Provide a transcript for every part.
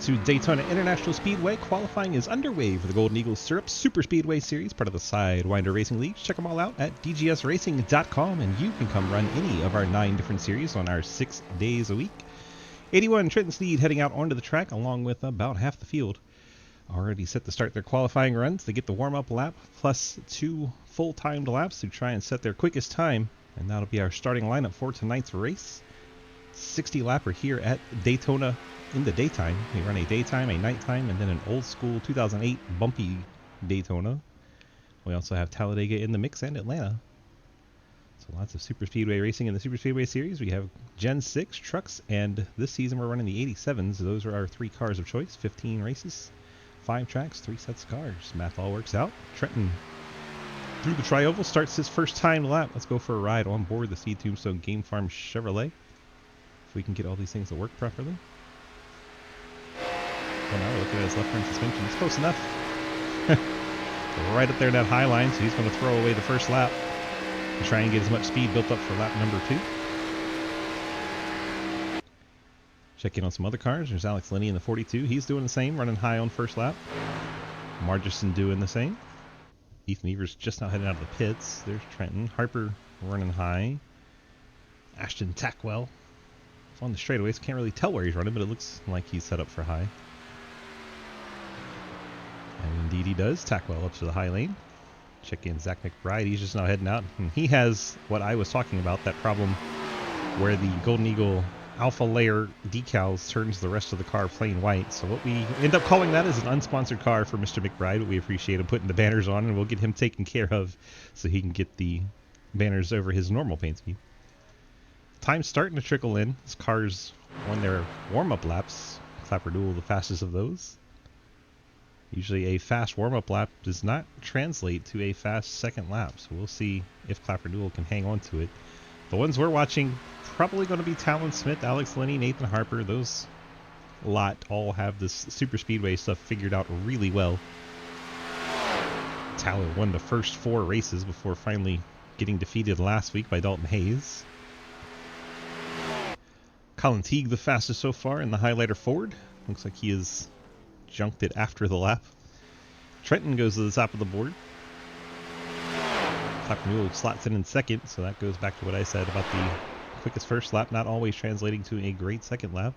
to Daytona International Speedway. Qualifying is underway for the Golden Eagle Syrup Superspeedway Series, part of the Sidewinder Racing League. Check them all out at dgsracing.com, and you can come run any of our 9 different series on our 6 days a week. 81 Trenton Steed heading out onto the track along with about half the field. Already set to start their qualifying runs. They get the warm-up lap plus 2 full-timed laps to try and set their quickest time, and that'll be our starting lineup for tonight's race. 60 lapper here at Daytona in the daytime. We run a daytime, a nighttime, and then an old school 2008 bumpy Daytona. We also have Talladega in the mix and Atlanta. So lots of super speedway racing in the super speedway series. We have Gen 6 trucks, and this season we're running the 87s. Those are our 3 cars of choice. 15 races, 5 tracks, 3 sets of cars. Math all works out. Trenton through the tri-oval starts his first time lap. Let's go for a ride on board the Seed Tombstone Game Farm Chevrolet. If we can get all these things to work properly. Well, now we're looking at his left front suspension. It's close enough. Right up there in that high line, so he's going to throw away the first lap and try and get as much speed built up for lap number 2. Check in on some other cars. There's Alex Linney in the 42. He's doing the same, running high on first lap. Margerson doing the same. Ethan Evers just now heading out of the pits. There's Trenton. Harper running high. Ashton Tackwell on the straightaways. Can't really tell where he's running, but it looks like he's set up for high. And indeed he does. Tackwell up to the high lane. Check in Zach McBride. He's just now heading out. And he has what I was talking about, that problem where the Golden Eagle Alpha Layer decals turns the rest of the car plain white. So what we end up calling that is an unsponsored car for Mr. McBride, but we appreciate him putting the banners on, and we'll get him taken care of so he can get the banners over his normal paint scheme. Time's starting to trickle in. This car's on their warm-up laps. Clapperdoodle the fastest of those. Usually a fast warm-up lap does not translate to a fast second lap, so we'll see if Clapperdoodle can hang on to it. The ones we're watching probably going to be Talon Smith, Alex Linney, Nathan Harper. Those lot all have this super speedway stuff figured out really well. Talon won the first 4 races before finally getting defeated last week by Dalton Hayes. Colin Teague the fastest so far in the highlighter Ford. Looks like he has junked it after the lap. Trenton goes to the top of the board. Clapperdoodle slots in second, so that goes back to what I said about the quickest first lap not always translating to a great second lap.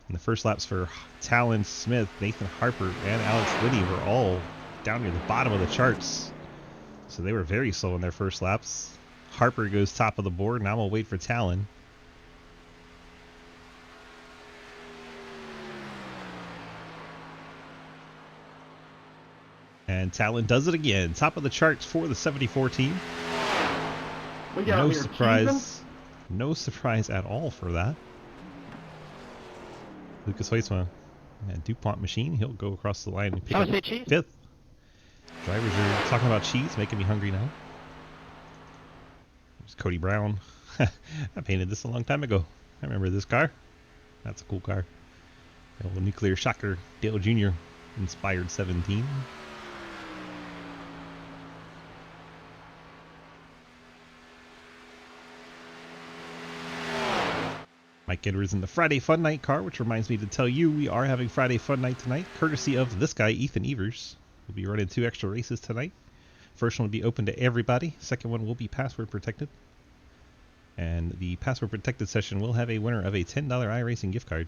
And the first laps for Talon Smith, Nathan Harper, and Alex Linney were all down near the bottom of the charts. So they were very slow in their first laps. Harper goes top of the board. Now we'll wait for Talon. And Talon does it again. Top of the charts for the 74 team. No surprise. No surprise at all for that. Lucas Hoisma, DuPont machine. He'll go across the line and pick up 5th. Drivers are talking about cheese, making me hungry now. There's Cody Brown. I painted this a long time ago. I remember this car. That's a cool car. The old nuclear shocker Dale Jr. inspired 17. Mike Edwards in the Friday Fun Night car, which reminds me to tell you we are having Friday Fun Night tonight, courtesy of this guy, Ethan Evers. We'll be running 2 extra races tonight. First one will be open to everybody. Second one will be password protected. And the password protected session will have a winner of a $10 iRacing gift card.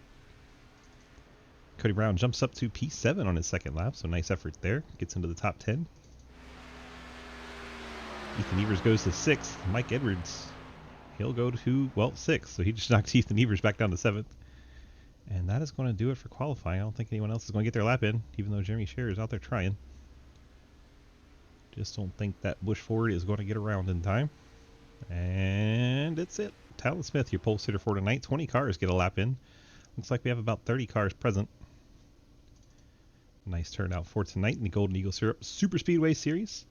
Cody Brown jumps up to P7 on his second lap, so nice effort there. Gets into the top 10. Ethan Evers goes to 6th. Mike Edwards, he'll go to, well, 6th. So he just knocks Ethan Evers back down to 7th. And that is going to do it for qualifying. I don't think anyone else is going to get their lap in, even though Jeremy Scherer is out there trying. Just don't think that Busch Ford is going to get around in time. And that's it. Talon Smith, your pole sitter for tonight. 20 cars get a lap in. Looks like we have about 30 cars present. Nice turnout for tonight in the Golden Eagle Syrup Superspeedway Series.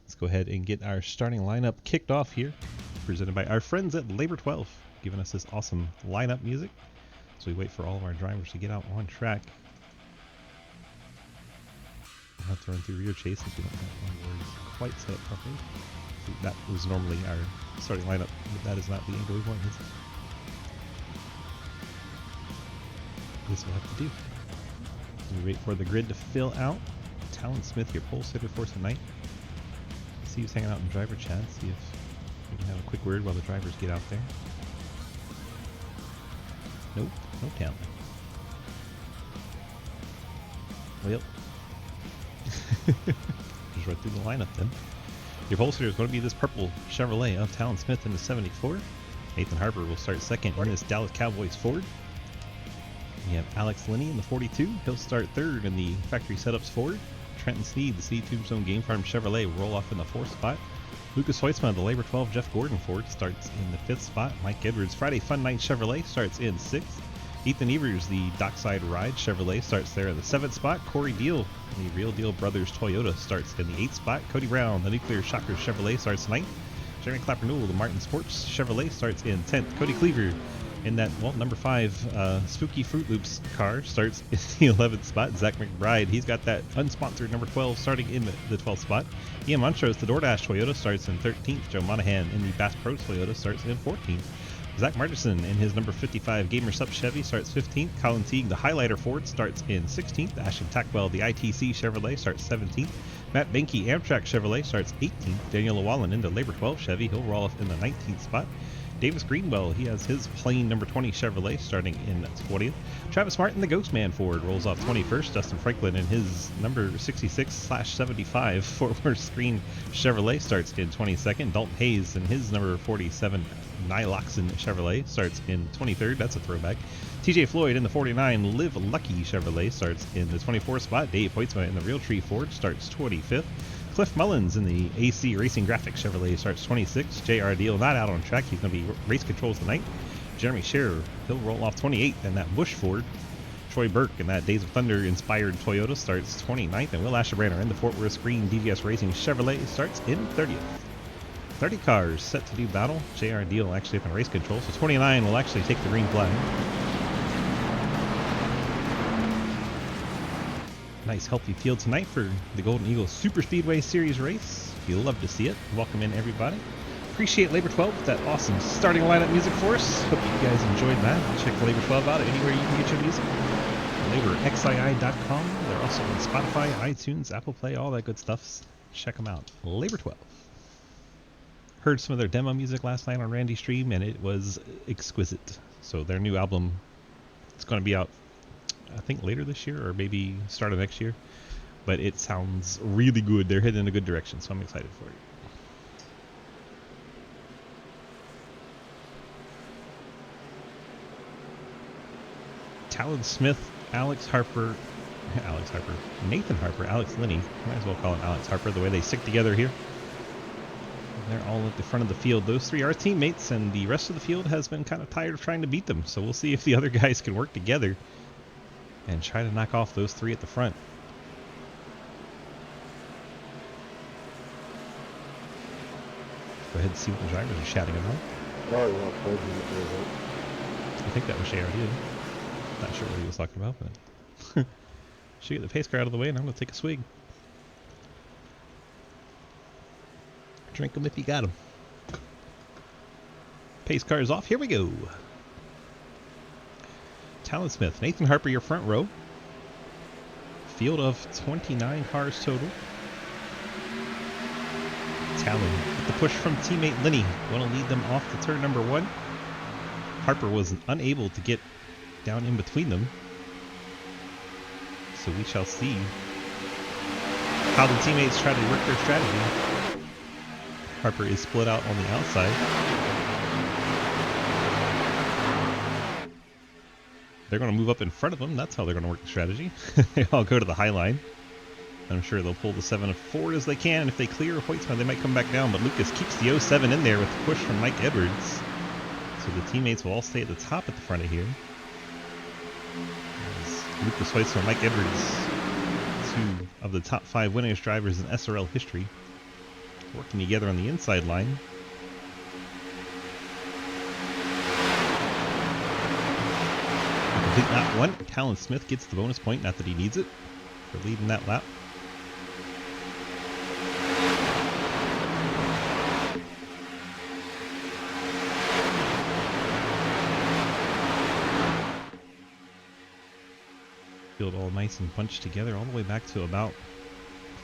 Let's go ahead and get our starting lineup kicked off here. Presented by our friends at Labor 12, giving us this awesome lineup music. So we wait for all of our drivers to get out on track. We'll have to run through rear chase since we don't have one where it's quite set up properly. That was normally our starting lineup, but that is not the angle we want, is it? This will have to do. We wait for the grid to fill out. Talon Smith, your pole sitter for tonight. See who's hanging out in driver chat. See if we can have a quick word while the drivers get out there. Nope, no Talon. Well, just right through the lineup then. Your pole sitter is going to be this purple Chevrolet of Talon Smith in the 74. Nathan Harper will start second in this Dallas Cowboys Ford. We have Alex Linney in the 42. He'll start third in the Factory Setups Ford. Trenton Sneed, the City Tombstone Game Farm Chevrolet, will roll off in the 4th spot. Lucas Hoytsma, the Labor 12 Jeff Gordon Ford, starts in the 5th spot. Mike Edwards, Friday Fun Night Chevrolet, starts in 6th. Ethan Evers, the Dockside Ride Chevrolet, starts there in the 7th spot. Corey Deal, the Real Deal Brothers Toyota, starts in the 8th spot. Cody Brown, the Nuclear Shocker Chevrolet, starts 9th. Jeremy Clapper Newell, the Martin Sports Chevrolet, starts in 10th. Cody Cleaver, in that, well, number 5 Spooky Fruit Loops car, starts in the 11th spot. Zach McBride, he's got that unsponsored number 12 starting in the 12th spot. Ian Montrose, the DoorDash Toyota, starts in 13th. Joe Monahan in the Bass Pro Toyota starts in 14th. Zach Martinson in his number 55 Gamer Sup Chevy starts 15th. Colin Teague, the Highlighter Ford, starts in 16th. Ashton Tackwell, the ITC Chevrolet, starts 17th. Matt Benke, Amtrak Chevrolet, starts 18th. Daniel Llewellyn in the Labor 12 Chevy, he'll roll off in the 19th spot. Davis Greenwell, he has his plain number 20 Chevrolet starting in 20th. Travis Martin, the Ghostman Ford, rolls off 21st. Dustin Franklin in his number 66/75 Fort Worth Screen Chevrolet starts in 22nd. Dalton Hayes in his number 47 Niloxon Chevrolet starts in 23rd. That's a throwback. TJ Floyd in the 49 Live Lucky Chevrolet starts in the 24th spot. Dave Hoytsma in the Realtree Ford starts 25th. Cliff Mullins in the AC Racing Graphics Chevrolet starts 26th. JR Deal not out on track. He's going to be race controls tonight. Jeremy Scherer, he'll roll off 28th in that Busch Ford. Troy Burke in that Days of Thunder inspired Toyota starts 29th. And Will Ashebrander in the Fort Worth Screen DVS Racing Chevrolet starts in 30th. 30 cars set to do battle. JR Deal actually up in race control. So 29 will actually take the green flag. Nice healthy field tonight for the Golden Eagle Superspeedway Series race. We love to see it. Welcome in everybody. Appreciate Labor 12 with that awesome starting lineup music for us. Hope you guys enjoyed that. Check Labor 12 out anywhere you can get your music. LaborXII.com. They're also on Spotify, iTunes, Apple Play, all that good stuff. Check them out. Labor 12. Heard some of their demo music last night on Randy's stream, and it was exquisite. So their new album, it's going to be out, I think, later this year or maybe start of next year. But it sounds really good. They're heading in a good direction, so I'm excited for it. Talon Smith, Nathan Harper, Alex Linney. Might as well call him Alex Harper, the way they stick together here. They're all at the front of the field. Those three are teammates, and the rest of the field has been kind of tired of trying to beat them. So we'll see if the other guys can work together and try to knock off those three at the front. Go ahead and see what the drivers are shouting about. Oh, yeah, I think that was JRD. Not sure what he was talking about, but should get the pace car out of the way, and I'm going to take a swig. Drink them if you got them. Pace car is off. Here we go. Talon Smith, Nathan Harper, your front row. Field of 29 cars total. Talon with the push from teammate Linney. Want to lead them off to turn number 1. Harper was unable to get down in between them. So we shall see how the teammates try to work their strategy. Harper is split out on the outside. They're going to move up in front of them. That's how they're going to work the strategy. They all go to the high line. I'm sure they'll pull the 7 forward as they can. If they clear Hoytsma, they might come back down. But Lucas keeps the 07 in there with the push from Mike Edwards. So the teammates will all stay at the top at the front of here. As Lucas Hoytsma, Mike Edwards, 2 of the top 5 winningest drivers in SRL history, working together on the inside line. Complete lap 1. Talon Smith gets the bonus point, not that he needs it, for leading that lap. Field all nice nice and bunched together all the way back to about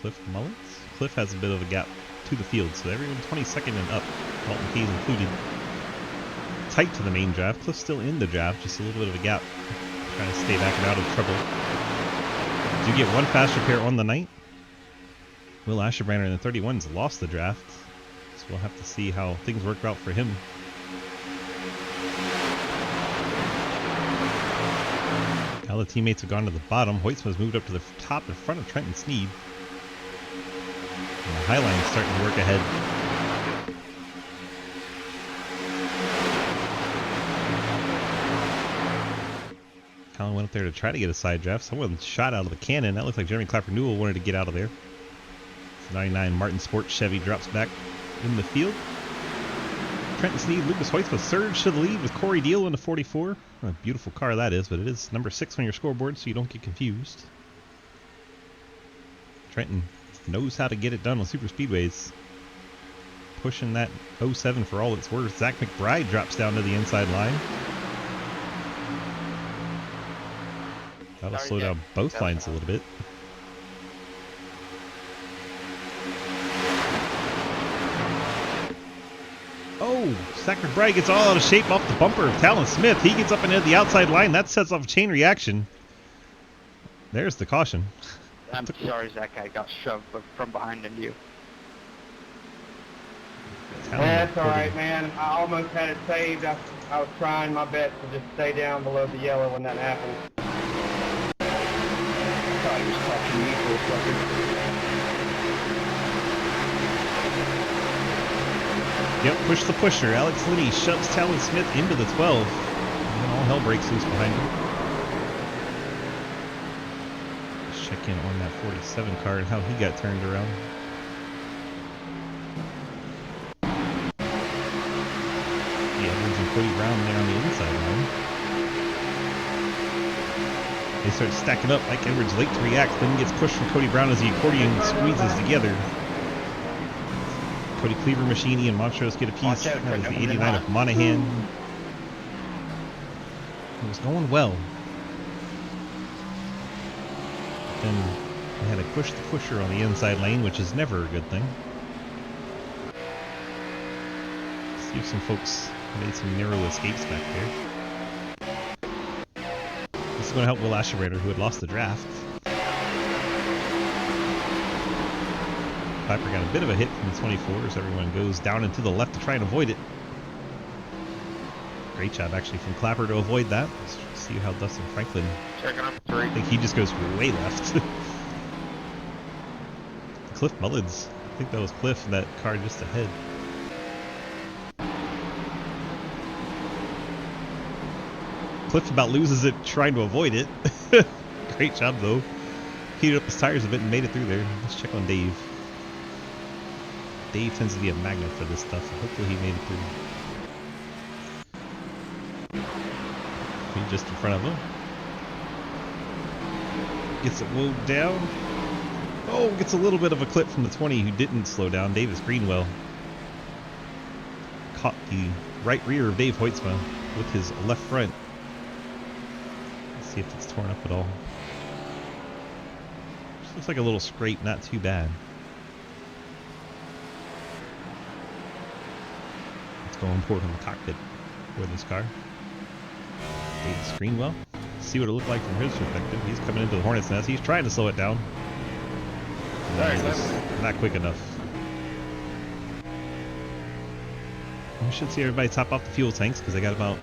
Cliff Mullins. Cliff has a bit of a gap to the field, so everyone 22nd and up, Dalton Keyes included. Tight to the main draft. Cliff's still in the draft, just a little bit of a gap. Trying to stay back and out of trouble. Do get one fast repair on the night. Will Asherbrander in the 31's lost the draft, so we'll have to see how things work out for him. Now the teammates have gone to the bottom. Hoytsma's moved up to the top in front of Trenton Sneed. And the Highline's starting to work ahead. Colin went up there to try to get a side draft. Someone shot out of the cannon. That looks like Jeremy Clapper-Newell wanted to get out of there. 99 Martin Sport Chevy drops back in the field. Trenton Sneed, Lucas Hoytsma surged to the lead with Corey Deal in the 44. What a beautiful car that is, but it is number 6 on your scoreboard, so you don't get confused. Trenton knows how to get it done on super speedways. Pushing that 07 for all it's worth. Zach McBride drops down to the inside line. That'll slow down both lines a little bit. Oh, Zach McBride gets all out of shape off the bumper of Talon Smith. He gets up and into the outside line. That sets off a chain reaction. There's the caution. I'm sorry, Zach. I got shoved from behind into you. That's alright, man. I almost had it saved. I was trying my best to just stay down below the yellow when that happened. I thought he was talking to me for a second. Yep, push the pusher. Alex Linney shoves Talon Smith into the 12. And all hell breaks loose behind him. Let's check in on that 47 car and how he got turned around. Yeah, Edwards and Cody Brown there on the inside line. They start stacking up. Mike Edwards late to react, then gets pushed from Cody Brown as the accordion squeezes together. Cody Cleaver, Machini, and Montrose get a piece. That was the 89 of Monahan. It was going well. Then they had to push the pusher on the inside lane, which is never a good thing. See if some folks made some narrow escapes back there. This is going to help Will Asherbrander, who had lost the draft. Piper got a bit of a hit from the 24 as everyone goes down and to the left to try and avoid it. Great job actually from Clapper to avoid that. Let's see how Dustin Franklin. Checking up 3. I think he just goes way left. Cliff Mullins. I think that was Cliff in that car just ahead. Cliff about loses it trying to avoid it. Great job though. Heated up his tires a bit and made it through there. Let's check on Dave. Dave tends to be a magnet for this stuff, so hopefully he made it through. He's just in front of him. Gets it mowed down. Oh, gets a little bit of a clip from the 20 who didn't slow down. Davis Greenwell caught the right rear of Dave Hoytsma with his left front. Let's see if it's torn up at all. Just looks like a little scrape, not too bad. Going forward in the cockpit for this car. Davis Greenwell. See what it looked like from his perspective. He's coming into the Hornet's nest. He's trying to slow it down. Not quick enough. We should see everybody top off the fuel tanks because they got about,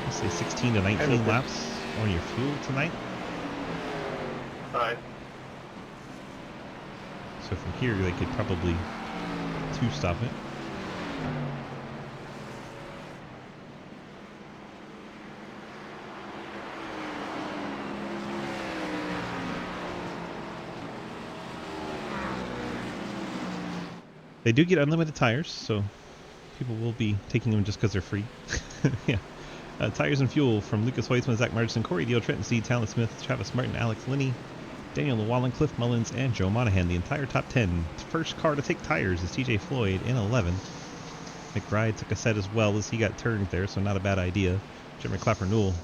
let's say, 16 to 19 laps on your fuel tonight. Alright. So from here they could probably two-stop it. They do get unlimited tires, so people will be taking them just because they're free. Yeah. Tires and fuel from Lucas Hoytsma, Zach Martinson, Corey Deal, Trenton Sneed, Talon Smith, Travis Martin, Alex Linney, Daniel Llewellyn, Cliff Mullins, and Joe Monahan. The entire top 10. First car to take tires is TJ Floyd in 11. McBride took a set as well as he got turned there, so not a bad idea. Jeremy Clapper-Newell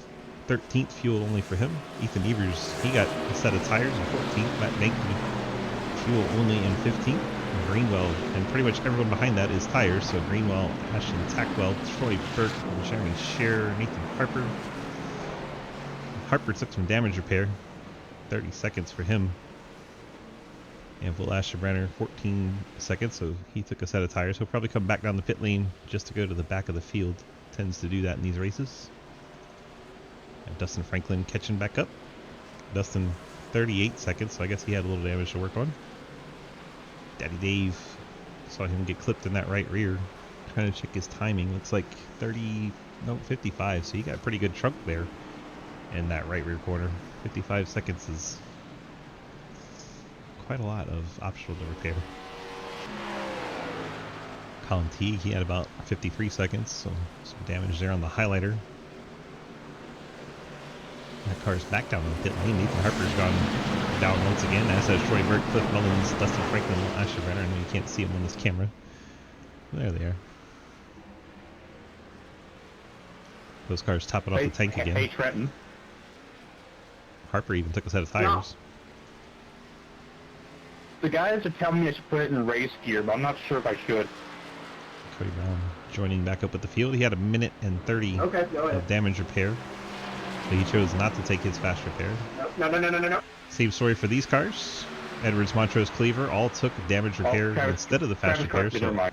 13th, fuel only for him. Ethan Evers, he got a set of tires in 14th. Matt Bankman, fuel only in 15th. Greenwell, and pretty much everyone behind that is tires. So Greenwell, Ashton Tackwell, Troy Burke, Jeremy Scherer, Nathan Harper. Harper took some damage repair. 30 seconds for him. And Will Asherbrenner, 14 seconds, so he took a set of tires. He'll probably come back down the pit lane just to go to the back of the field. Tends to do that in these races. And Dustin Franklin catching back up. Dustin, 38 seconds, so I guess he had a little damage to work on. Daddy Dave, saw him get clipped in that right rear. Trying to check his timing. Looks like 55, so he got a pretty good trunk there in that right rear corner. 55 seconds is quite a lot of optional to repair. Colin Teague, he had about 53 seconds, so some damage there on the highlighter. That car's back down in the pit lane. Nathan Harper's gone down once again, as has Troy Burke, Cliff Mullins, Dustin Franklin, Asher Renner. I know you can't see them on this camera. There they are. Those cars topping off the tank again. Hey, Trenton. Harper even took a set of tires. The guys are telling me I should put it in race gear, but I'm not sure if I should. Cody Brown joining back up at the field. He had a minute and 30 of damage repair. But he chose not to take his fast repair. No. Same story for these cars. Edwards, Montrose, Cleaver all took damage repair instead of the fast repair. So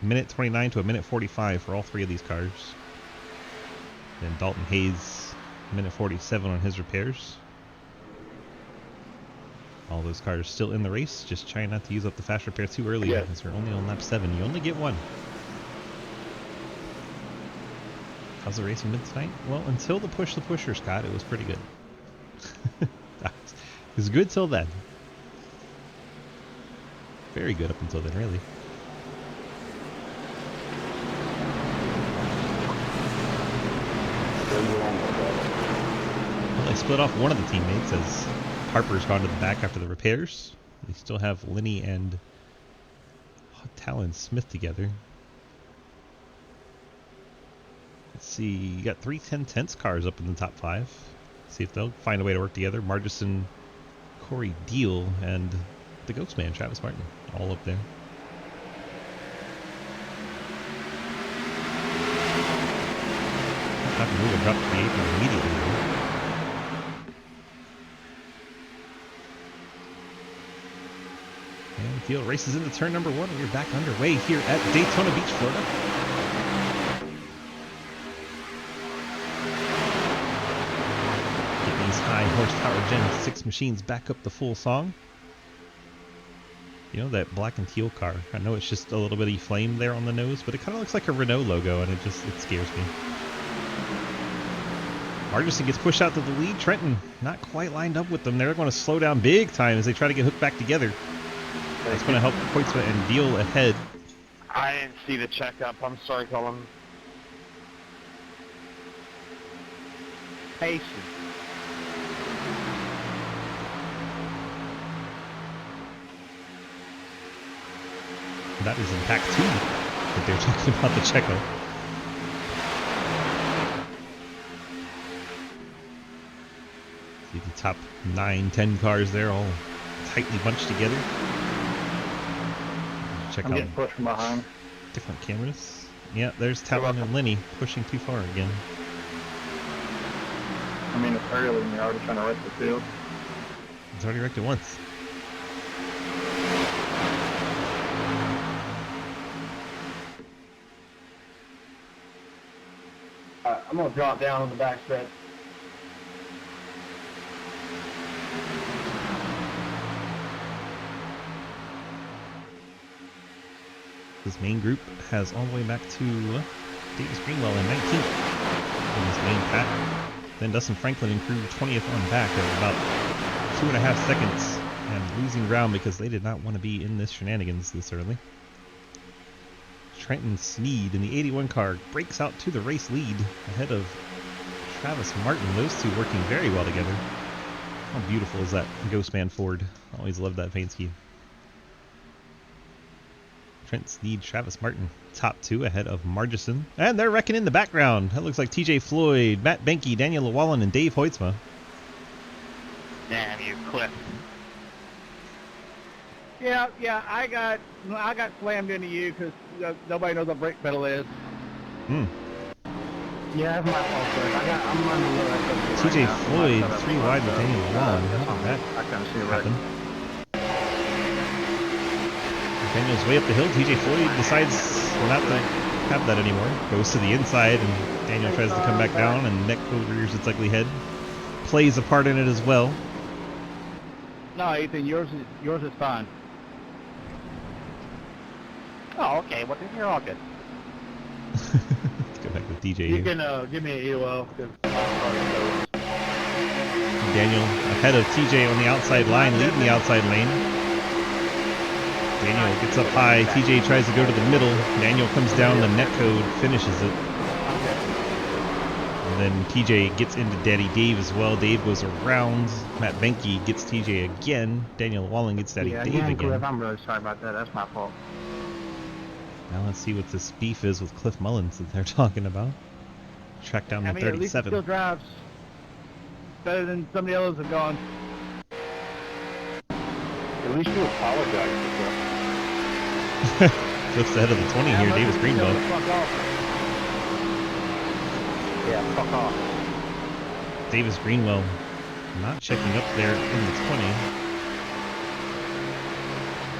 minute 29 to a minute 45 for all three of these cars. Then Dalton Hayes, minute 47 on his repairs. All those cars still in the race, just trying not to use up the fast repair too early because we're only on lap 7. You only get one. How's the racing been tonight? Well, until the pusher, Scott, it was pretty good. It was good till then. Very good up until then, really. Well, they split off one of the teammates as Harper's gone to the back after the repairs. We still have Lenny and Talon Smith together. Let's see, you got 3 10-tenths cars up in the top 5. See if they'll find a way to work together. Margison, Corey Deal, and the Ghost Man, Travis Martin, all up there. Have to move and drop the apron immediately. And the field races into turn number 1, and we're back underway here at Daytona Beach, Florida. Get these high horsepower Gen 6 machines back up the full song. You know, that black and teal car, I know it's just a little bit of flame there on the nose, but it kind of looks like a Renault logo, and it scares me. Margison gets pushed out to the lead. Trenton not quite lined up with them. They're going to slow down big time as they try to get hooked back together. That's going to help Koitsma and Deal ahead. I didn't see the checkup. I'm sorry, Colin. Patience. That is in pack 2 that they're talking about the checkup. See the top 9-10 cars there all tightly bunched together. Check out pushed from behind. Different cameras. Yeah, there's Talon and Lenny pushing too far again. I mean, it's early and you're already trying to wreck the field. It's already wrecked it once. I'm going to drop down on the back stretch. This main group has all the way back to Davis Greenwell in 19th in this main pack. Then Dustin Franklin and crew 20th on back at about 2.5 seconds and losing ground because they did not want to be in this shenanigans this early. Trenton Sneed in the 81 car breaks out to the race lead ahead of Travis Martin. Those two working very well together. How beautiful is that Ghostman Ford? I always loved that paint scheme. Trent Sneed, Travis Martin, top 2 ahead of Margison. And they're wrecking in the background. That looks like TJ Floyd, Matt Benke, Daniel Llewellyn, and Dave Hoytsma. Damn you, Cliff. Yeah, I got slammed into you because nobody knows what brake pedal is. Yeah, that's my fault, Cliff. I'm running low. TJ Floyd, 3 wide with Daniel Llewellyn. How did that I kind of see it right. happen? Daniel's way up the hill. TJ Floyd decides not to have that anymore. Goes to the inside, and Daniel tries to come back down, and neck rears its ugly head. Plays a part in it as well. No, Ethan, yours is fine. Oh, okay. Well, then you're all good. Let's go back to DJ You here. can give me an EOL. Daniel ahead of TJ on the outside line, leading the outside lane. Daniel gets up high. TJ tries to go to the middle. Daniel comes down the net code, finishes it. And then TJ gets into Daddy Dave as well. Dave goes around. Matt Benke gets TJ again. Daniel Llewellyn gets Daddy Dave again. Cliff, I'm really sorry about that. That's my fault. Now let's see what this beef is with Cliff Mullins that they're talking about. Track down to At least he 37. still drives better than some of the others have gone. At least you apologize for Cliff's ahead of the 20 here. Davis Greenbow. Fuck off. Yeah, fuck off. Davis Greenwell not checking up there in the 20.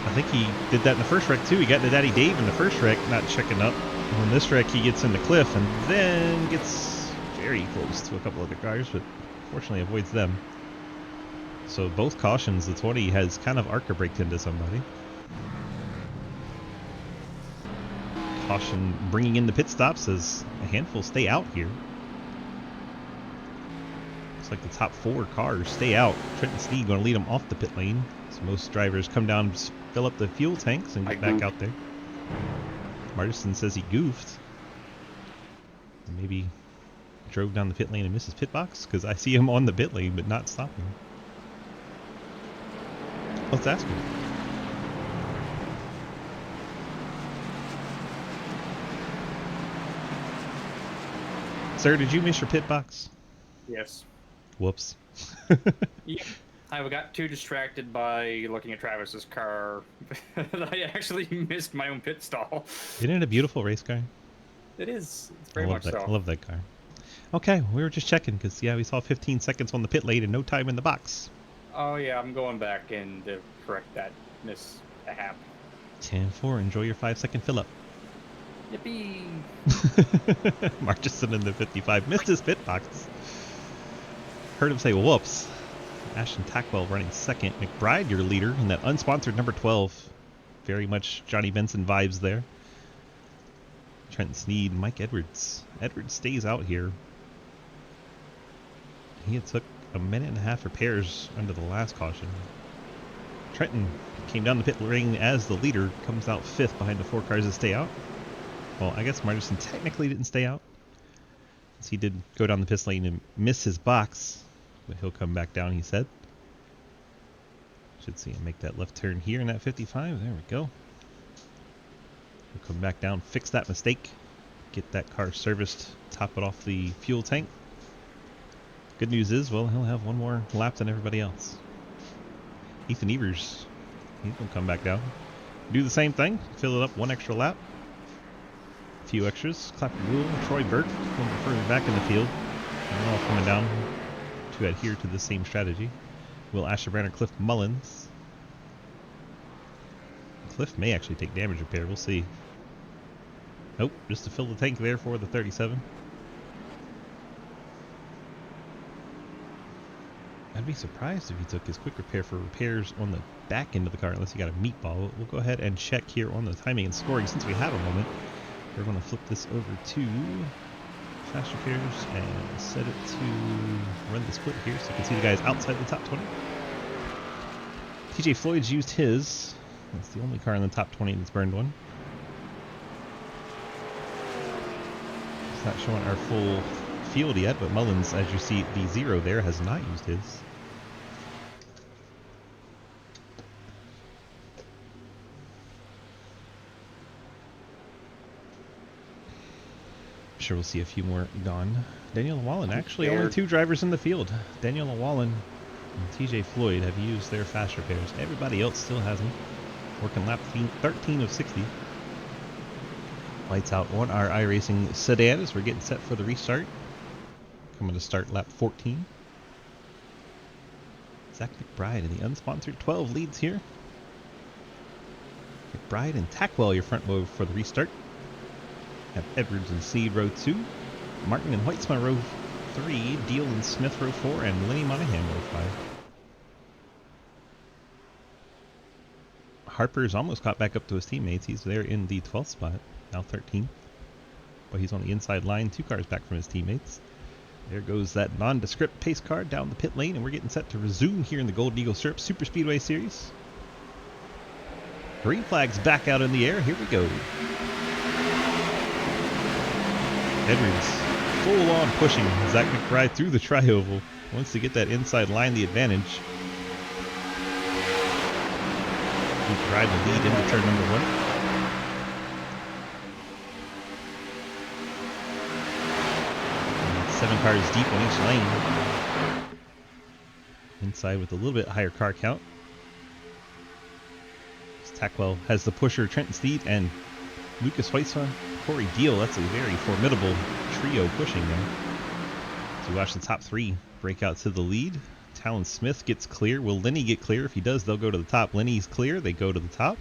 I think he did that in the first wreck too. He got into Daddy Dave in the first wreck, not checking up. And in this wreck, he gets into Cliff and then gets very close to a couple other cars, but fortunately avoids them. So both cautions, the 20 has kind of arca braked into somebody. Caution bringing in the pit stops as a handful stay out here. Looks like the top 4 cars stay out. Trenton Sneed going to lead them off the pit lane. So most drivers come down, fill up the fuel tanks, and get back out there. Martison says he goofed. Maybe drove down the pit lane and missed his pit box, because I see him on the pit lane but not stopping. Let's ask him. Sir, did you miss your pit box? Yes. Whoops. Yeah. I got too distracted by looking at Travis's car that I actually missed my own pit stall. Isn't it a beautiful race car? It is. It's very I love much that. so. I love that car. Okay, we were just checking because yeah, we saw 15 seconds on the pit lane and no time in the box. Oh yeah, I'm going back and to correct that mishap. 10-4. Enjoy your 5-second fill up. Yippee! Marchison in the 55 missed his pit box. Heard him say whoops. Ashton Tackwell running second. McBride, your leader, in that unsponsored number 12. Very much Johnny Benson vibes there. Trent Sneed, Mike Edwards. Edwards stays out here. He took a minute and a half repairs under the last caution. Trenton came down the pit ring as the leader, comes out 5th behind the 4 cars that stay out. Well, I guess Martison technically didn't stay out, since he did go down the pit lane and miss his box, but he'll come back down, he said. Should see him make that left turn here in that 55. There we go. He'll come back down, fix that mistake, get that car serviced, top it off the fuel tank. Good news is, well, he'll have one more lap than everybody else. Ethan Evers, he's going to come back down. Do the same thing, fill it up 1 extra lap. A few extras. Clapper Rule, Troy Burke, a little further back in the field. And all coming down to adhere to the same strategy. Will Asherbranner, Cliff Mullins. Cliff may actually take damage repair, we'll see. Nope, just to fill the tank there for the 37. I'd be surprised if he took his quick repair for repairs on the back end of the car, unless he got a meatball. We'll go ahead and check here on the timing and scoring since we have a moment. We're going to flip this over to fast repairs and set it to run the split here so you can see the guys outside the top 20. TJ Floyd's used his. That's the only car in the top 20 that's burned one. It's not showing our full field yet, but Mullins, as you see the 0 there, has not used his. Sure, we'll see a few more gone. Daniel Wallen, actually only 2 drivers in the field. Daniel Wallen and TJ Floyd have used their fast repairs. Everybody else still hasn't. Working lap 13 of 60. Lights out on our iRacing sedan as we're getting set for the restart. Coming to start lap 14. Zach McBride in the unsponsored 12 leads here. McBride and Tackwell your front row for the restart. Have Edwards and Seed row 2. Martin and Weitzman row 3. Deal and Smith row 4. And Lenny Monahan row 5. Harper's almost caught back up to his teammates. He's there in the 12th spot, now 13th. But he's on the inside line, 2 cars back from his teammates. There goes that nondescript pace car down the pit lane, and we're getting set to resume here in the Golden Eagle Syrup Super Speedway Series. Green flag's back out in the air. Here we go. Edwards full on pushing Zach McBride through the tri-oval. Wants to get that inside line the advantage. McBride the lead into turn number 1. And 7 cars deep on each lane. Inside with a little bit higher car count. Tackwell has the pusher, Trenton Steed and Lucas Weitzman, Corey Deal. That's a very formidable trio pushing them. So we watch the top 3 break out to the lead. Talon Smith gets clear. Will Lenny get clear? If he does, they'll go to the top. Lenny's clear. They go to the top.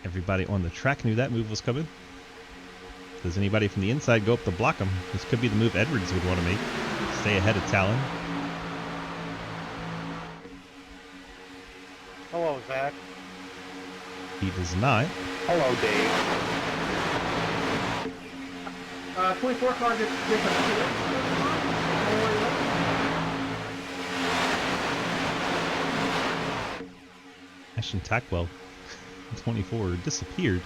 Everybody on the track knew that move was coming. Does anybody from the inside go up to block him? This could be the move Edwards would want to make. Stay ahead of Talon. Hello, Zach. He does not. Hello, Dave. 24 car gets different. Ashton Tackwell, 24, disappeared.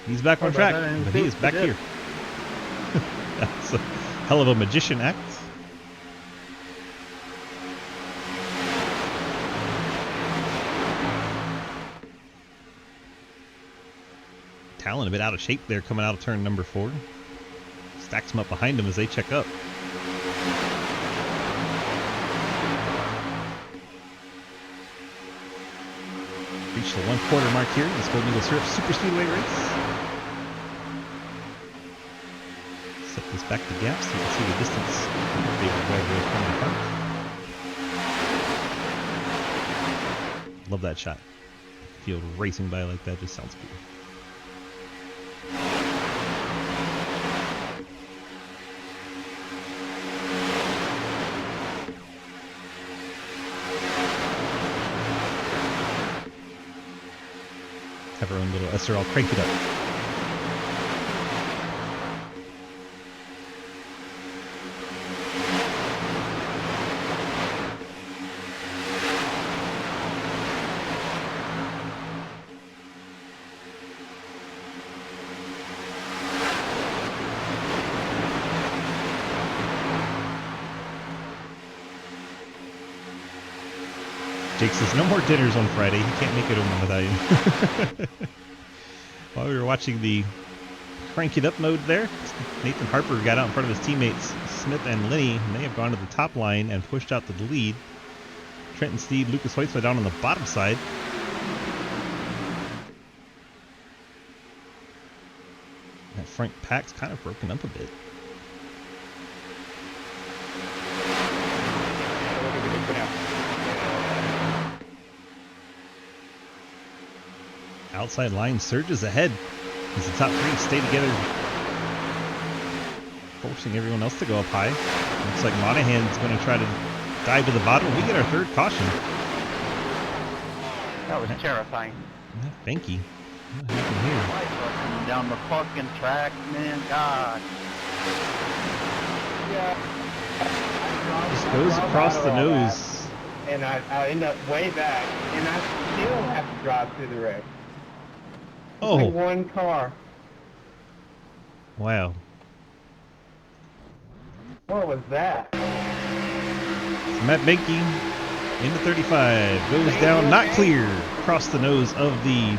He's back on track, but he is back here. That's a hell of a magician act. Talon a bit out of shape there coming out of turn number 4. Stacks him up behind him as they check up. Reach the 1/4 mark here in this Golden Eagle Syrup Super Speedway race. Set this back to gap so you can see the distance. Favorite driver coming apart. Love that shot. Field racing by like that just sounds cool. Have our own little SRL crank it up. Jake says, no more dinners on Friday. He can't make it home without you. While we were watching the crank it up mode there, Nathan Harper got out in front of his teammates Smith and Lenny, and they have gone to the top line and pushed out to the lead. Trenton Steed, Lucas Weitzman down on the bottom side. That front pack's kind of broken up a bit. Outside line surges ahead as the top 3 stay together, forcing everyone else to go up high. Looks like Monahan's going to try to dive to the bottom. We get our 3rd caution. That was terrifying. Thank you. What happened here? Down the fucking track, man. God. Yeah. Just goes across the nose. And I end up way back, and I still have to drive through the wreck. Oh. Like 1 car. Wow. What was that? Matt Benke into 35. Goes down, not clear. Across the nose of the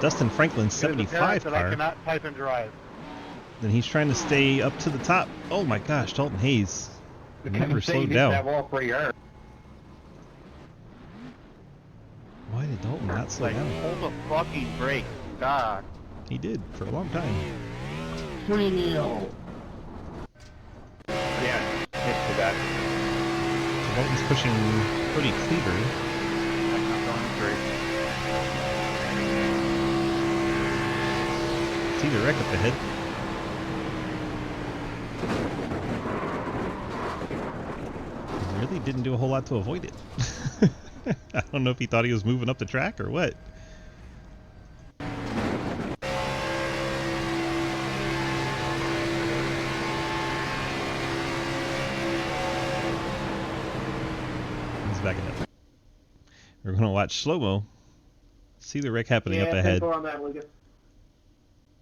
Dustin Franklin 75 that I car. cannot type and drive. Then he's trying to stay up to the top. Oh my gosh, Dalton Hayes never slowed That down. wall pretty hard. Why did Dalton not slow Like, down? hold the fucking brake. God. He did for a long time. Yeah, hit to that. So Dalton's pushing Cody Cleaver. Like not going straight. See the wreck up ahead. Really didn't do a whole lot to avoid it. I don't know if he thought he was moving up the track or what. He's backing up. We're going to watch slow-mo. See the wreck happening up ahead. On that, Lucas.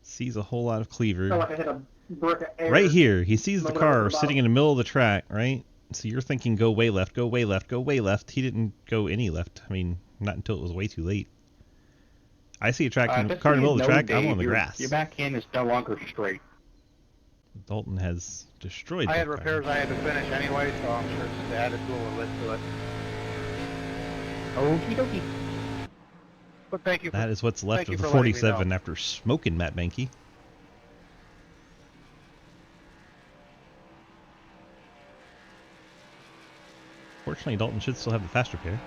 Sees a whole lot of Cleaver. Felt like I hit a brick of air. Right here, he sees the Moving over car the sitting in the middle of the track, right? So you're thinking go way left, go way left, go way left. He didn't go any left. I mean, not until it was way too late. I see a track car in the middle of the track, I'm on the grass. Your back end is no longer straight. Dalton has destroyed I that had car. repairs I had to finish anyway, so I'm sure they added a little bit to it. Okie dokie. But thank you. That is what's left Thank you of the for letting me 47 know. after smoking Matt Benke. Fortunately, Dalton should still have the fast repair.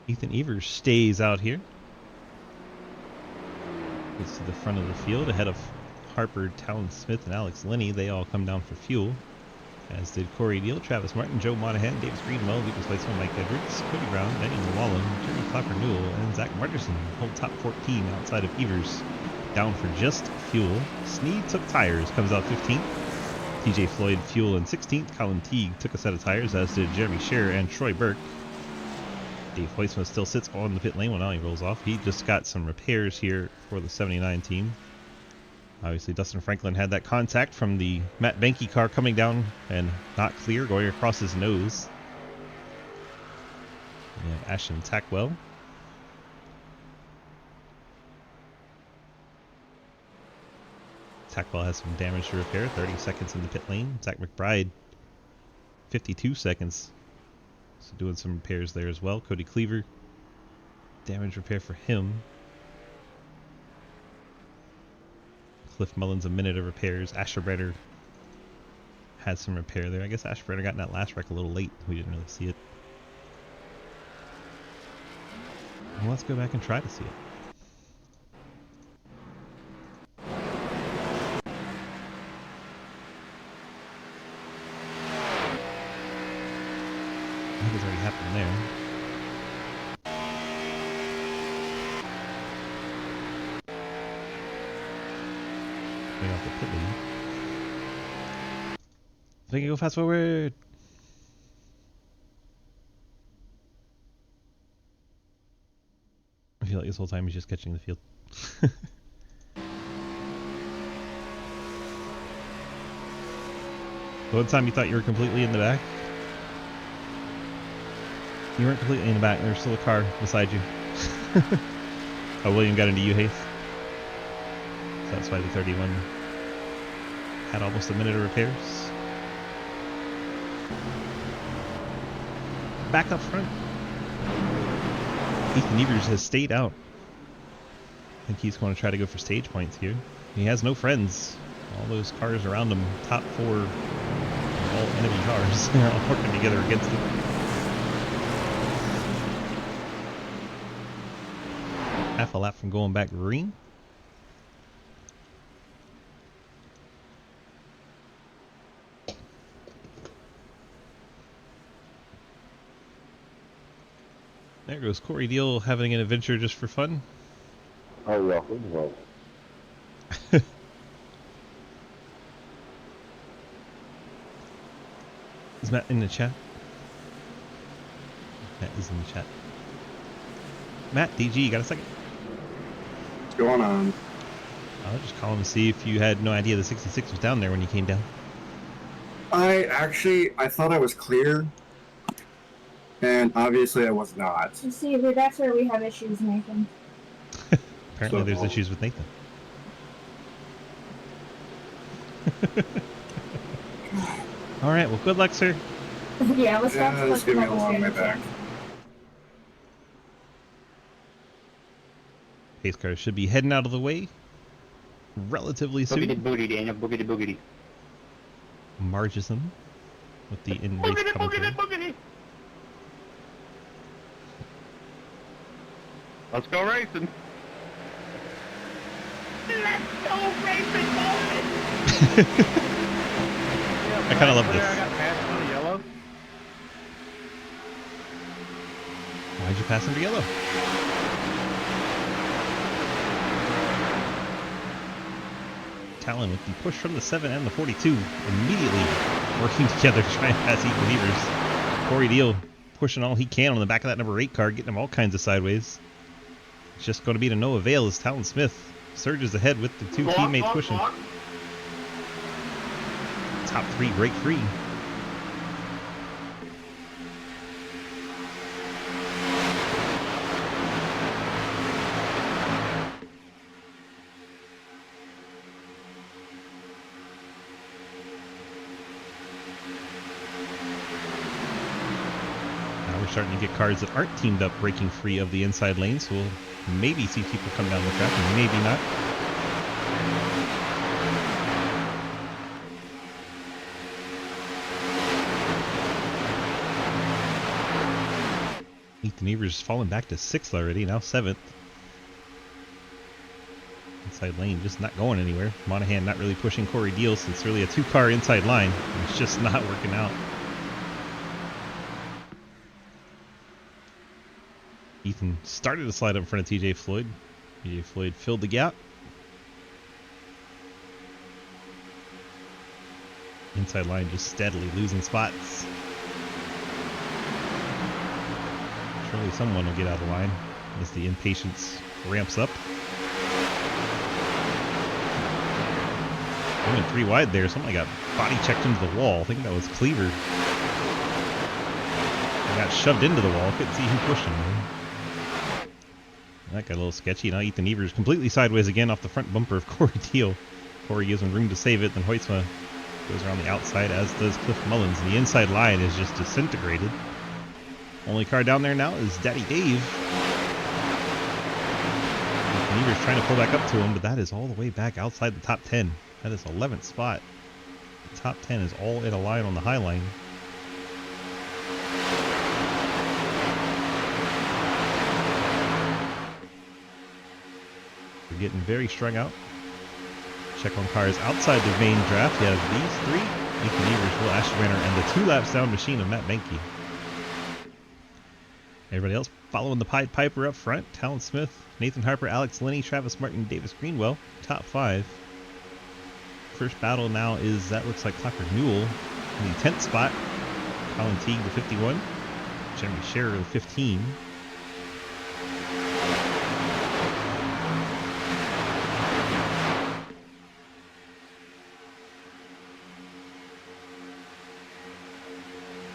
Ethan Evers stays out here. Gets to the front of the field ahead of Harper, Talon Smith, and Alex Linney. They all come down for fuel, as did Corey Deal, Travis Martin, Joe Monahan, Davis Greenwell, Lucas Weissman, Mike Edwards, Cody Brown, Benny Llewellyn, Jeremy Clapper Newell, and Zach Marterson hold top 14 outside of Evers. Down for just fuel. Sneed took tires, comes out 15th. TJ Floyd fuel in 16th. Colin Teague took a set of tires, as did Jeremy Scherer and Troy Burke. Dave Weissman still sits on the pit lane when now he rolls off. He just got some repairs here for the 79 team. Obviously, Dustin Franklin had that contact from the Matt Benke car coming down and not clear, going across his nose. Yeah, Ashton Tackwell. Tackwell has some damage to repair, 30 seconds in the pit lane. Zach McBride, 52 seconds. So doing some repairs there as well. Cody Cleaver, damage repair for him. Cliff Mullins, a minute of repairs. Asherbrenner had some repair there. I guess Asherbrenner got in that last wreck a little late. We didn't really see it. Well, let's go back and try to see it. I think it's already happened there. Going off the pit lane. They can go fast forward. I feel like this whole time he's just catching the field. One time you thought you were completely in the back. You weren't completely in the back. There's still a car beside you. Oh, William got into you, Hayes. So that's why the 31 had almost a minute of repairs. Back up front. Ethan Evers has stayed out. I think he's going to try to go for stage points here. He has no friends. All those cars around him, top four, all enemy cars. They're all working together against him. Half a lap from going back green. There goes Corey Deal having an adventure just for fun. Oh, well. Is Matt in the chat? Matt is in the chat. Matt, DG, you got a second? What's going on? I was just calling to see if you had no idea the 66 was down there when you came down. I thought I was clear. And obviously I was not. You see, that's where we have issues, Nathan. Apparently there's issues with Nathan. Alright, well good luck, sir. Yeah, let's Yeah, not it's gonna be a long way back. Pace cars should be heading out of the way relatively soon. Boogity booty, Daniel. Boogity boogity. Margison with the in-race commentary. boogity. Let's go racing. Let's go racing, boys. I kind of love this. I got passed on the yellow. Why'd you pass into yellow? Talon with the push from the 7 and the 42 immediately working together to try and pass Ethan Evers. Corey Deal pushing all he can on the back of that number 8 car, getting him all kinds of sideways. It's just going to be to no avail as Talon Smith surges ahead with the two teammates pushing. Top 3 break free. Starting to get cars that aren't teamed up breaking free of the inside lane, so we'll maybe see people come down the track and maybe not. Ethan Evers falling back to 6th already, now 7th. Inside lane just not going anywhere. Monahan not really pushing Corey Deal since it's really a 2-car inside line. It's just not working out. Ethan started to slide up in front of TJ Floyd. TJ Floyd filled the gap. Inside line just steadily losing spots. Surely someone will get out of line as the impatience ramps up. They went 3 wide there. Somebody got body checked into the wall. I think that was Cleaver. He got shoved into the wall. Couldn't see who pushed him. That got a little sketchy. Now Ethan Evers completely sideways again off the front bumper of Corey Deal. Corey gives him room to save it. Then Hoytsma goes around the outside, as does Cliff Mullins. And the inside line is just disintegrated. Only car down there now is Daddy Dave. Ethan Evers trying to pull back up to him, but that is all the way back outside the top 10. That is 11th spot. The top 10 is all in a line on the high line. We're getting very strung out. Check on cars outside the main draft. You have these 3. Ethan Evers, Will Ashbrenner, and the 2-lap sound machine of Matt Benke. Everybody else following the Pied Piper up front. Talon Smith, Nathan Harper, Alex Linney, Travis Martin, Davis Greenwell. Top 5. First battle now is, that looks like Clapper Newell in the 10th spot. Colin Teague, the 51. Jeremy Scherer, the 15.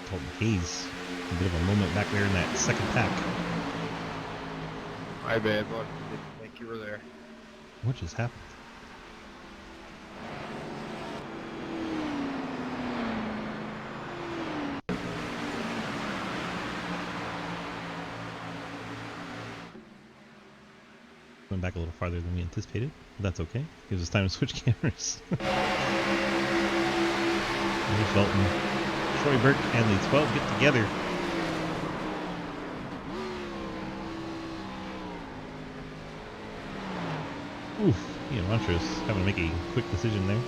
Colton Hayes, a bit of a moment back there in that second pack. My bad, bud. Didn't think you were there. What just happened? Went back a little farther than we anticipated, but that's okay. Gives us time to switch cameras. There's Dalton. Troy Burke and the 12 get together. Oof, Ian Montrose having to make a quick decision there.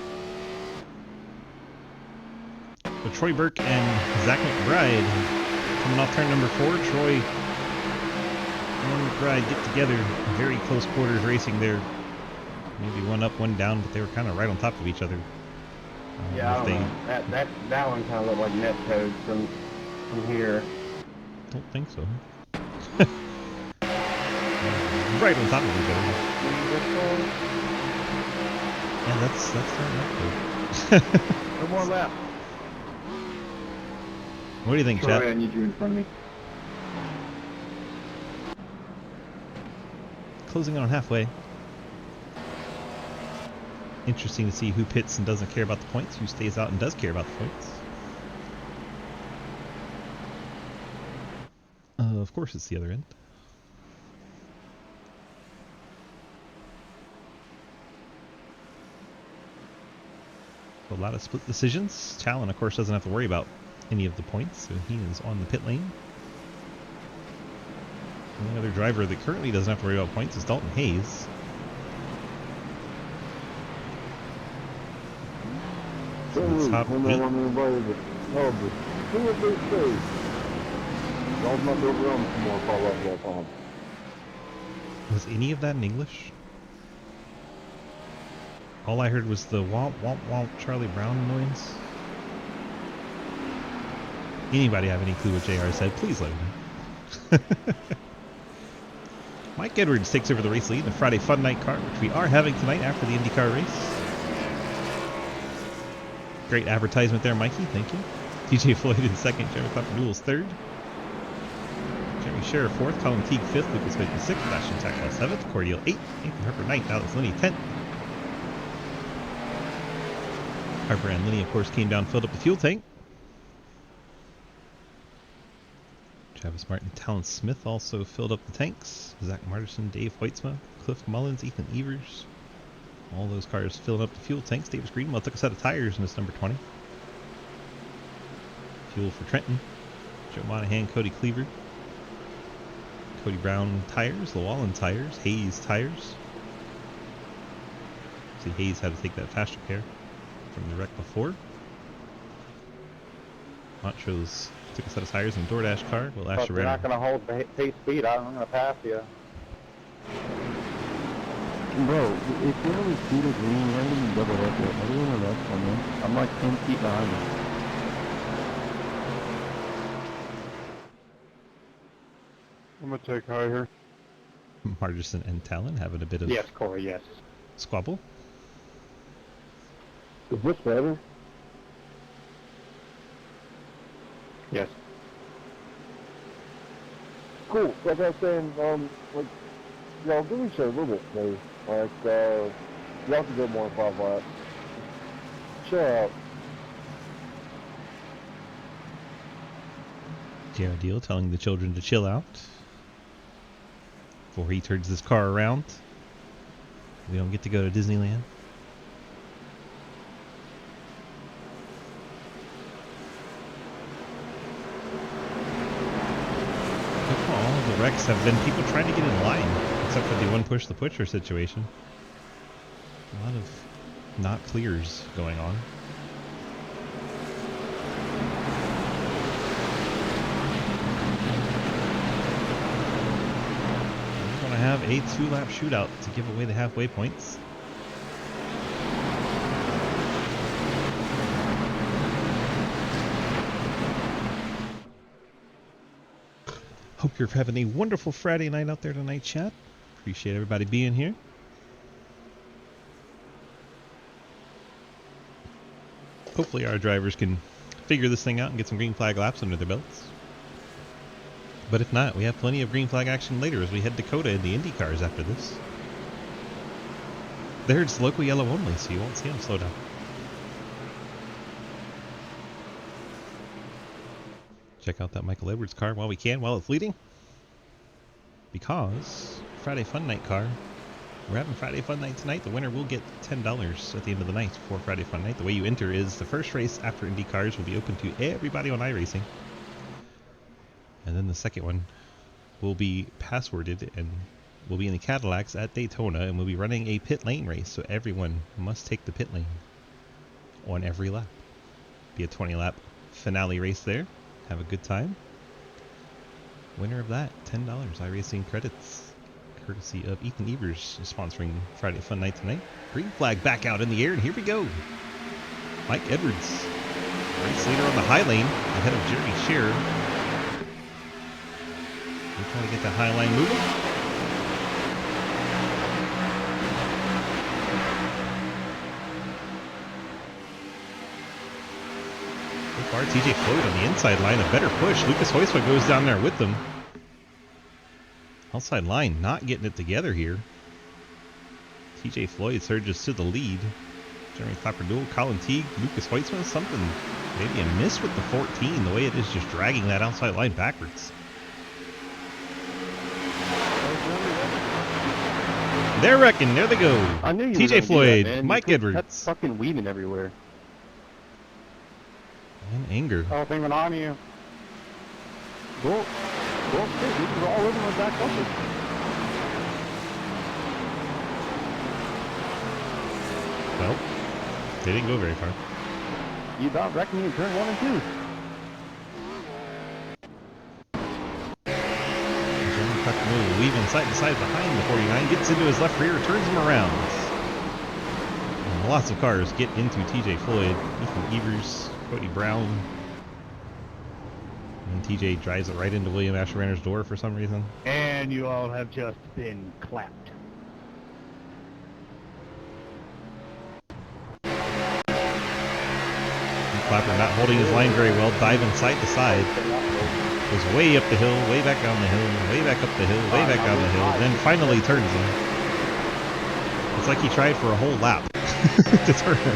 But Troy Burke and Zach McBride coming off turn number 4. Troy and McBride get together. Very close quarters racing there. Maybe one up, one down, but they were kind of right on top of each other. Yeah, I don't know. That one kind of looked like net code from here. Don't think so. Right on top of each other. Yeah, that's not net code. No more left. What do you think, Troy, Chad? I need you in front of me. closing in on halfway. Interesting to see who pits and doesn't care about the points, who stays out and does care about the points. Of course it's the other end. A lot of split decisions. Talon, of course, doesn't have to worry about any of the points, so he is on the pit lane. And the other driver that currently doesn't have to worry about points is Dalton Hayes. So the top was any of that in English? All I heard was the womp womp womp Charlie Brown noise. Anybody have any clue what JR said? Please let me know. Mike Edwards takes over the race lead in the Friday Fun Night car, which we are having tonight after the IndyCar race. Great advertisement there, Mikey. Thank you. TJ Floyd in second, Jeremy Clapper Newell's third. Jeremy Scherer fourth, Colin Teague fifth, Lucas Baker sixth, Ashton Tackwell seventh, Cordial eighth, Nathan Harper ninth, Alex Linney 10th. Harper and Linney, of course, came down, filled up the fuel tank. Travis Martin, Talon Smith also filled up the tanks. Zach Martinson, Dave Hoitzma, Cliff Mullins, Ethan Evers. All those cars filling up the fuel tanks. Davis Greenwell took a set of tires in this number 20. Fuel for Trenton. Joe Monahan, Cody Cleaver. Cody Brown tires, Llewellyn tires, Hayes tires. See, Hayes had to take that fast repair from the wreck before. Montrose took a set of tires in the DoorDash car. Will Asher You're not going to hold the pace speed. I'm going to pass you. Bro, if you're only speed of green, why didn't you double up it? Everyone on left on me. I'm like 10 feet behind you. I'm gonna take high here. Margerson and Talon having a bit of Yes, Corey, yes. squabble. Is this better? Yes. Cool. Like I was saying, like, y'all do each other a little bit, maybe. Like, y'all can go more than 5 laps. Chill out. Jared Deal telling the children to chill out before he turns this car around. We don't get to go to Disneyland. All the wrecks have been people trying to get in line, except for the one push the pusher situation. A lot of not clears going on. We're going to have a 2-lap shootout to give away the halfway points. Hope you're having a wonderful Friday night out there tonight, chat. Appreciate everybody being here. Hopefully our drivers can figure this thing out and get some green flag laps under their belts. But if not, we have plenty of green flag action later as we head Dakota in the Indy cars after this. There it's local yellow only, so you won't see them slow down. Check out that Michael Edwards car while we can, while it's leading. Because Friday Fun Night car, we're having Friday Fun Night tonight. The winner will get $10 at the end of the night for Friday Fun Night. The way you enter is the first race after Indy cars will be open to everybody on iRacing. And then the second one will be passworded and will be in the Cadillacs at Daytona, and we'll be running a pit lane race. So everyone must take the pit lane on every lap. Be a 20-lap finale race there. Have a good time. Winner of that, $10 iRacing credits, courtesy of Ethan Evers, sponsoring Friday Fun Night tonight. Green flag back out in the air, and here we go. Mike Edwards, race leader on the high lane, ahead of Jeremy Scherer. We're trying to get that high line moving. Far TJ Floyd on the inside line, a better push. Lucas Hoiswa goes down there with them. Outside line not getting it together here. TJ Floyd surges to the lead. Jeremy Clapper-Newell, Colin Teague, Lucas Hoitzman, something, maybe a miss with the 14, the way it is just dragging that outside line backwards. They're wrecking, there they go. I knew you were TJ gonna do Floyd, that, man. Mike You kept Edwards. fucking weaving everywhere. And anger. Oh, thing went on you. Well, shit, we were all over my back bumper. Well, they didn't go very far. You about wrecked me in turn 1 and 2. Jeremy Clapper-Newell weaving side to side behind the 49, gets into his left rear, turns him around. And lots of cars get into TJ Floyd, Ethan Evers, Cody Brown. And TJ drives it right into William Asher-Renner's door for some reason. And you all have just been clapped. Clapper not holding his line very well, diving side to side. Goes way up the hill, way back down the hill, way back up the hill, way back down the hill, then finally turns him. It's like he tried for a whole lap to turn him.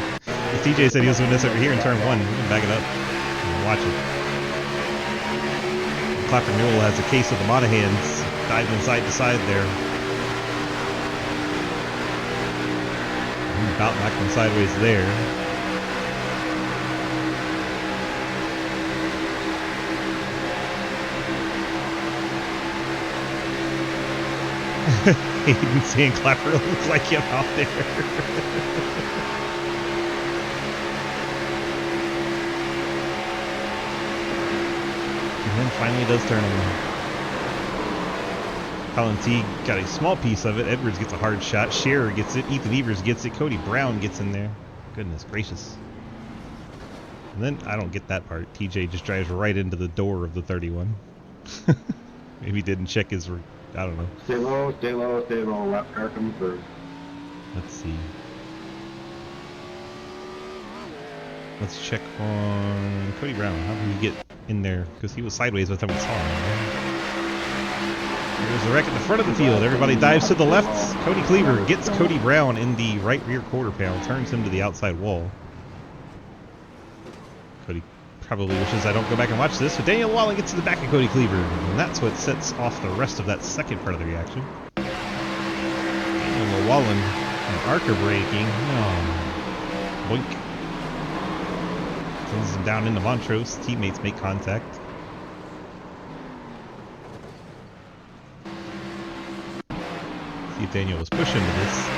TJ said he was doing this over here in turn 1. We can back it up and watch it. Clapper-Newell has a case of the Monahans, diving side to side there. About knocked him sideways there. Hayden seeing Clapper looks like him out there. And then finally does turn him. Colin Teague got a small piece of it. Edwards gets a hard shot. Scherer gets it. Ethan Evers gets it. Cody Brown gets in there. Goodness gracious. And then, I don't get that part. TJ just drives right into the door of the 31. Maybe didn't check his... I don't know. Stay low, stay low, stay low. Lap car coming through. Let's see. Let's check on Cody Brown. How did he get in there? Because he was sideways with him and saw him. There's a wreck at the front of the field. Everybody dives to the left. Cody Cleaver gets Cody Brown in the right rear quarter panel, turns him to the outside wall. Cody probably wishes I don't go back and watch this, but Daniel Wallen gets to the back of Cody Cleaver, and that's what sets off the rest of that second part of the reaction. Daniel Wallen and Archer braking. Oh, boink. Sends him down into Montrose. Teammates make contact. See if Daniel was pushing to this.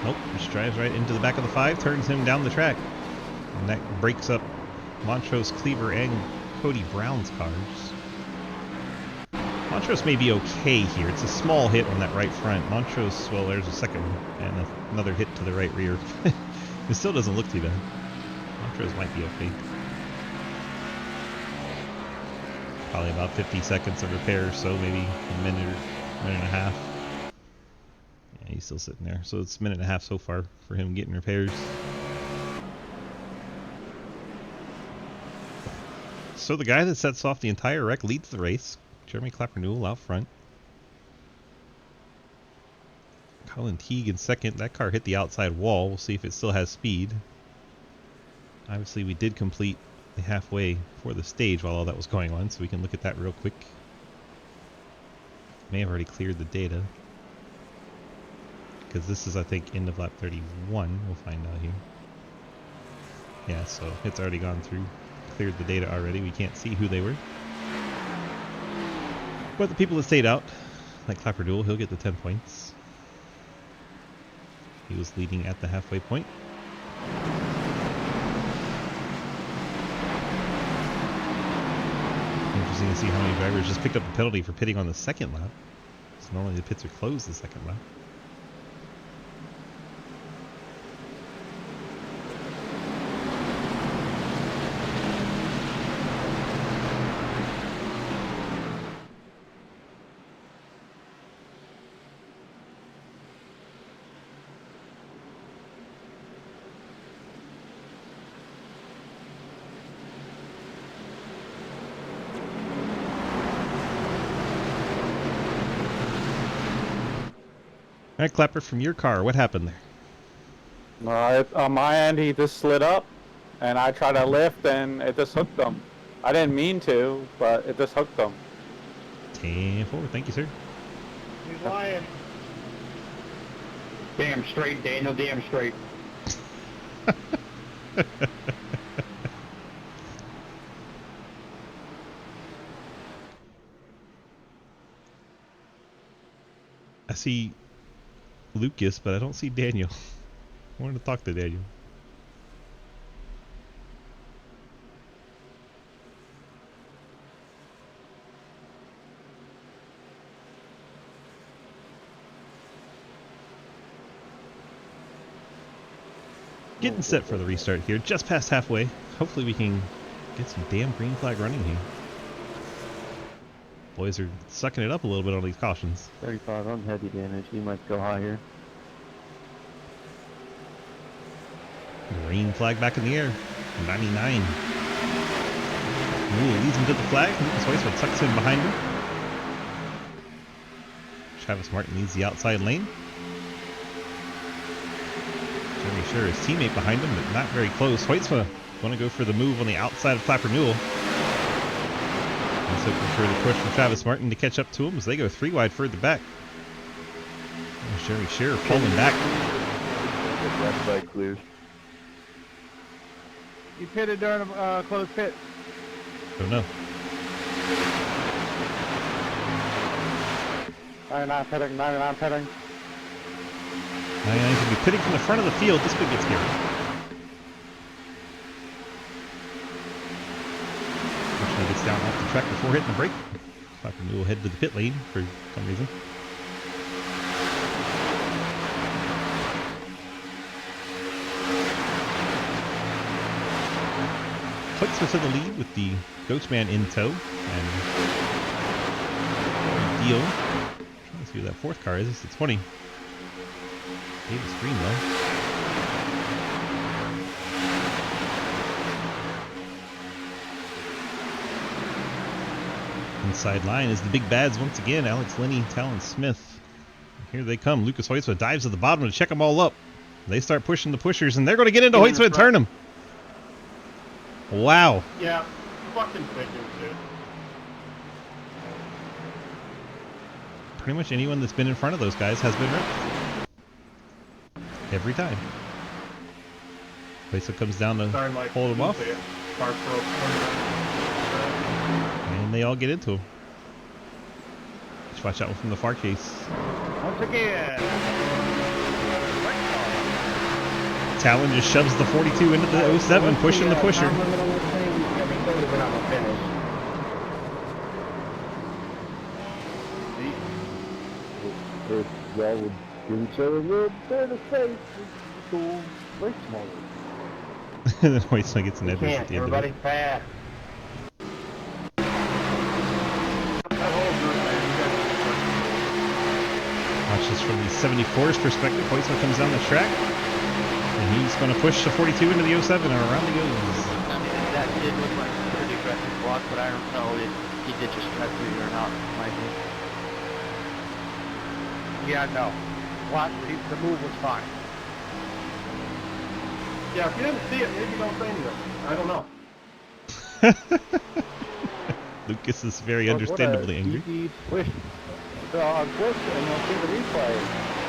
Nope, just drives right into the back of the 5, turns him down the track. And that breaks up Montrose, Cleaver, and Cody Brown's cars. Montrose may be okay here. It's a small hit on that right front. Montrose, well, there's a second one, and another hit to the right rear. It still doesn't look too bad. Montrose might be okay. Probably about 50 seconds of repair or so, maybe a minute or minute and a half. Yeah, he's still sitting there. So it's a minute and a half so far for him getting repairs. So the guy that sets off the entire wreck leads the race. Jeremy Clapper-Newell out front. Colin Teague in second. That car hit the outside wall. We'll see if it still has speed. Obviously we did complete the halfway for the stage while all that was going on, so we can look at that real quick. May have already cleared the data. Because this is, I think, end of lap 31. We'll find out here. Yeah, so it's already gone through. Cleared the data already. We can't see who they were. But the people that stayed out, like Clapper-Newell, he'll get the 10 points. He was leading at the halfway point. Interesting to see how many drivers just picked up a penalty for pitting on the second lap. So normally the pits are closed the second lap. right, Clapper, from your car, what happened there? On my end, he just slid up, and I tried to lift, and it just hooked him. I didn't mean to, but it just hooked him. 10-4, thank you, sir. He's lying. Damn straight, Daniel, damn straight. I see Lucas, but I don't see Daniel. I wanted to talk to Daniel. Getting set for the restart here, just past halfway. Hopefully we can get some damn green flag running here. Boys are sucking it up a little bit on these cautions. 35 on heavy damage. He might go higher. Green flag back in the air. 99. Ooh, leads him to the flag. Lucas Hoytswood tucks in behind him. Travis Martin leads the outside lane. Jeremy Sure, his teammate behind him, but not very close. Hoytswood going to go for the move on the outside of Clapper Newell. He's looking for the push from Travis Martin to catch up to him as they go 3 wide further back. There's Jeremy Shearer pulling back. Left side clear. You pitted during a closed pit. Don't know. 99 pitting, 99 pitting. 99 can be pitting from the front of the field. This could get scary. Fortunately, gets down off the track before hitting the brake. Clapper Newell head to the pit lane for some reason. Hoytswood to the lead with the Ghostman in tow. And deal. Trying to see who that 4th car is. It's the 20. Davis Green though. Inside line is the big bads once again. Alex Linney, Talon Smith. Here they come. Lucas Hoytswood dives to the bottom to check them all up. They start pushing the pushers, and they're going to get into Hoytswood and turn him. Wow. Yeah, fucking figures, dude. Pretty much anyone that's been in front of those guys has been ripped. Every time. Hoytswood comes down to hold him off. And they all get into him. Just watch out from the far case. Once again. Talon just shoves the 42 into the 07, pushing the pusher. If y'all would give each other a little bit of space, cool, way smaller. And then Hoytswood gets an edge at the end of it. Everybody's fast. Watch this from the 74's perspective. Hoytswood comes down the track. And he's going to push the 42 into the 07 and around he goes. I mean, that did look like a pretty aggressive block, but I don't know if he did just try to do it or not. Might be. Yeah, no. What? The move was fine. Yeah, if you didn't see it, maybe don't say anything. I don't know. Lucas is very understandably angry. Easy push. So I'll push and you'll see the replay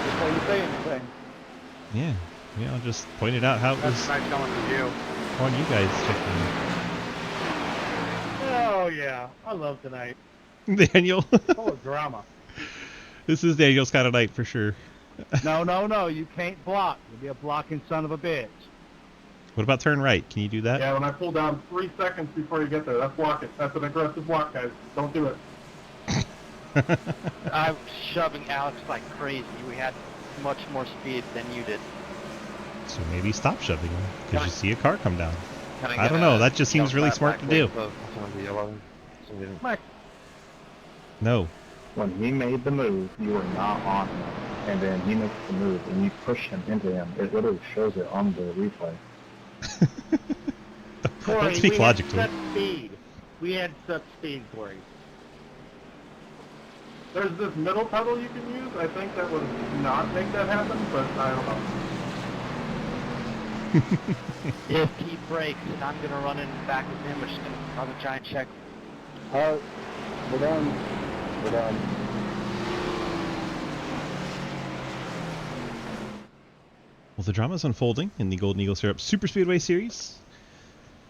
before you say anything. Yeah. Yeah, I'll just pointed out how it was That's nice coming from you. on you guys checking. Oh, yeah. I love tonight. Daniel. Full of drama. This is Daniel's kind of night for sure. No, no, no. You can't block. You'll be a blocking son of a bitch. What about turn right? Can you do that? Yeah, when I pull down 3 seconds before you get there, that's blocking. That's an aggressive block, guys. Don't do it. I was shoving Alex like crazy. We had much more speed than you did. So maybe stop shoving him because you see a car come down. Can I get don't know. That just seems really smart to do. Mike, No. When he made the move, you were not on him. And then he makes the move and you push him into him. It literally shows it on the replay. Don't speak logic to set it. speed. We had set speed, Corey. There's this middle pedal you can use. I think that would not make that happen, but I don't know. If he breaks, I'm gonna run in back with him. We're just gonna have a giant check. Alright, we're done. We're done. Well, the drama is unfolding in the Golden Eagle Syrup Superspeedway series.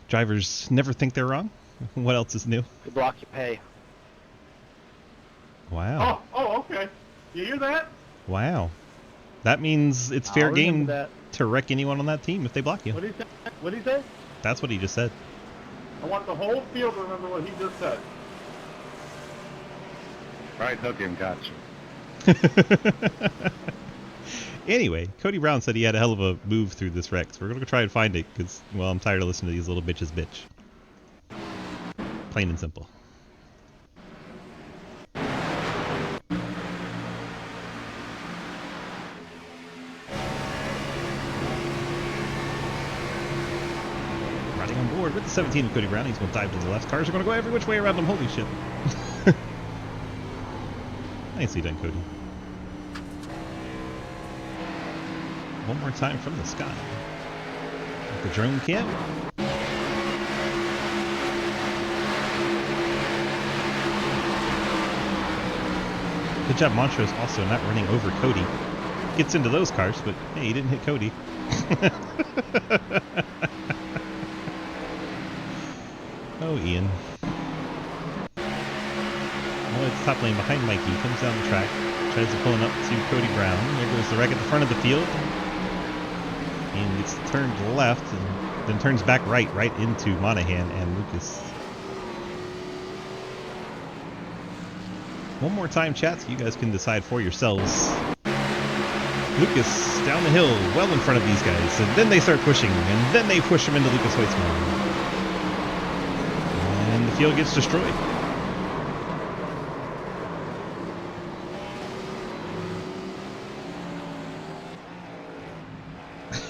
Drivers never think they're wrong. What else is new? The block you pay. Wow. Oh, okay. You hear that? Wow. That means it's fair game that. to wreck anyone on that team if they block you. What did he say? What did he say? That's what he just said. I want the whole field to remember what he just said. Right hook him, gotcha. Anyway, Cody Brown said he had a hell of a move through this wreck, so we're going to try and find it, because, well, I'm tired of listening to these little bitches bitch. Plain and simple. Riding on board with the 17 of Cody Brown, he's going to dive to the left. Cars are going to go every which way around him. Holy shit. Nicely done, Cody. One more time from the sky. With the drone cam. Good job, Montrose also not running over Cody. Gets into those cars, but hey, he didn't hit Cody. Oh, Ian. Well, it's top lane behind Mikey. Comes down the track. Tries to pull him up to Cody Brown. There goes the wreck at the front of the field. And it's turned left and then turns back right into Monahan and Lucas. One more time, chat, so you guys can decide for yourselves. Lucas down the hill, well in front of these guys, and then they start pushing, and then they push him into Lucas Weitzman. And the field gets destroyed.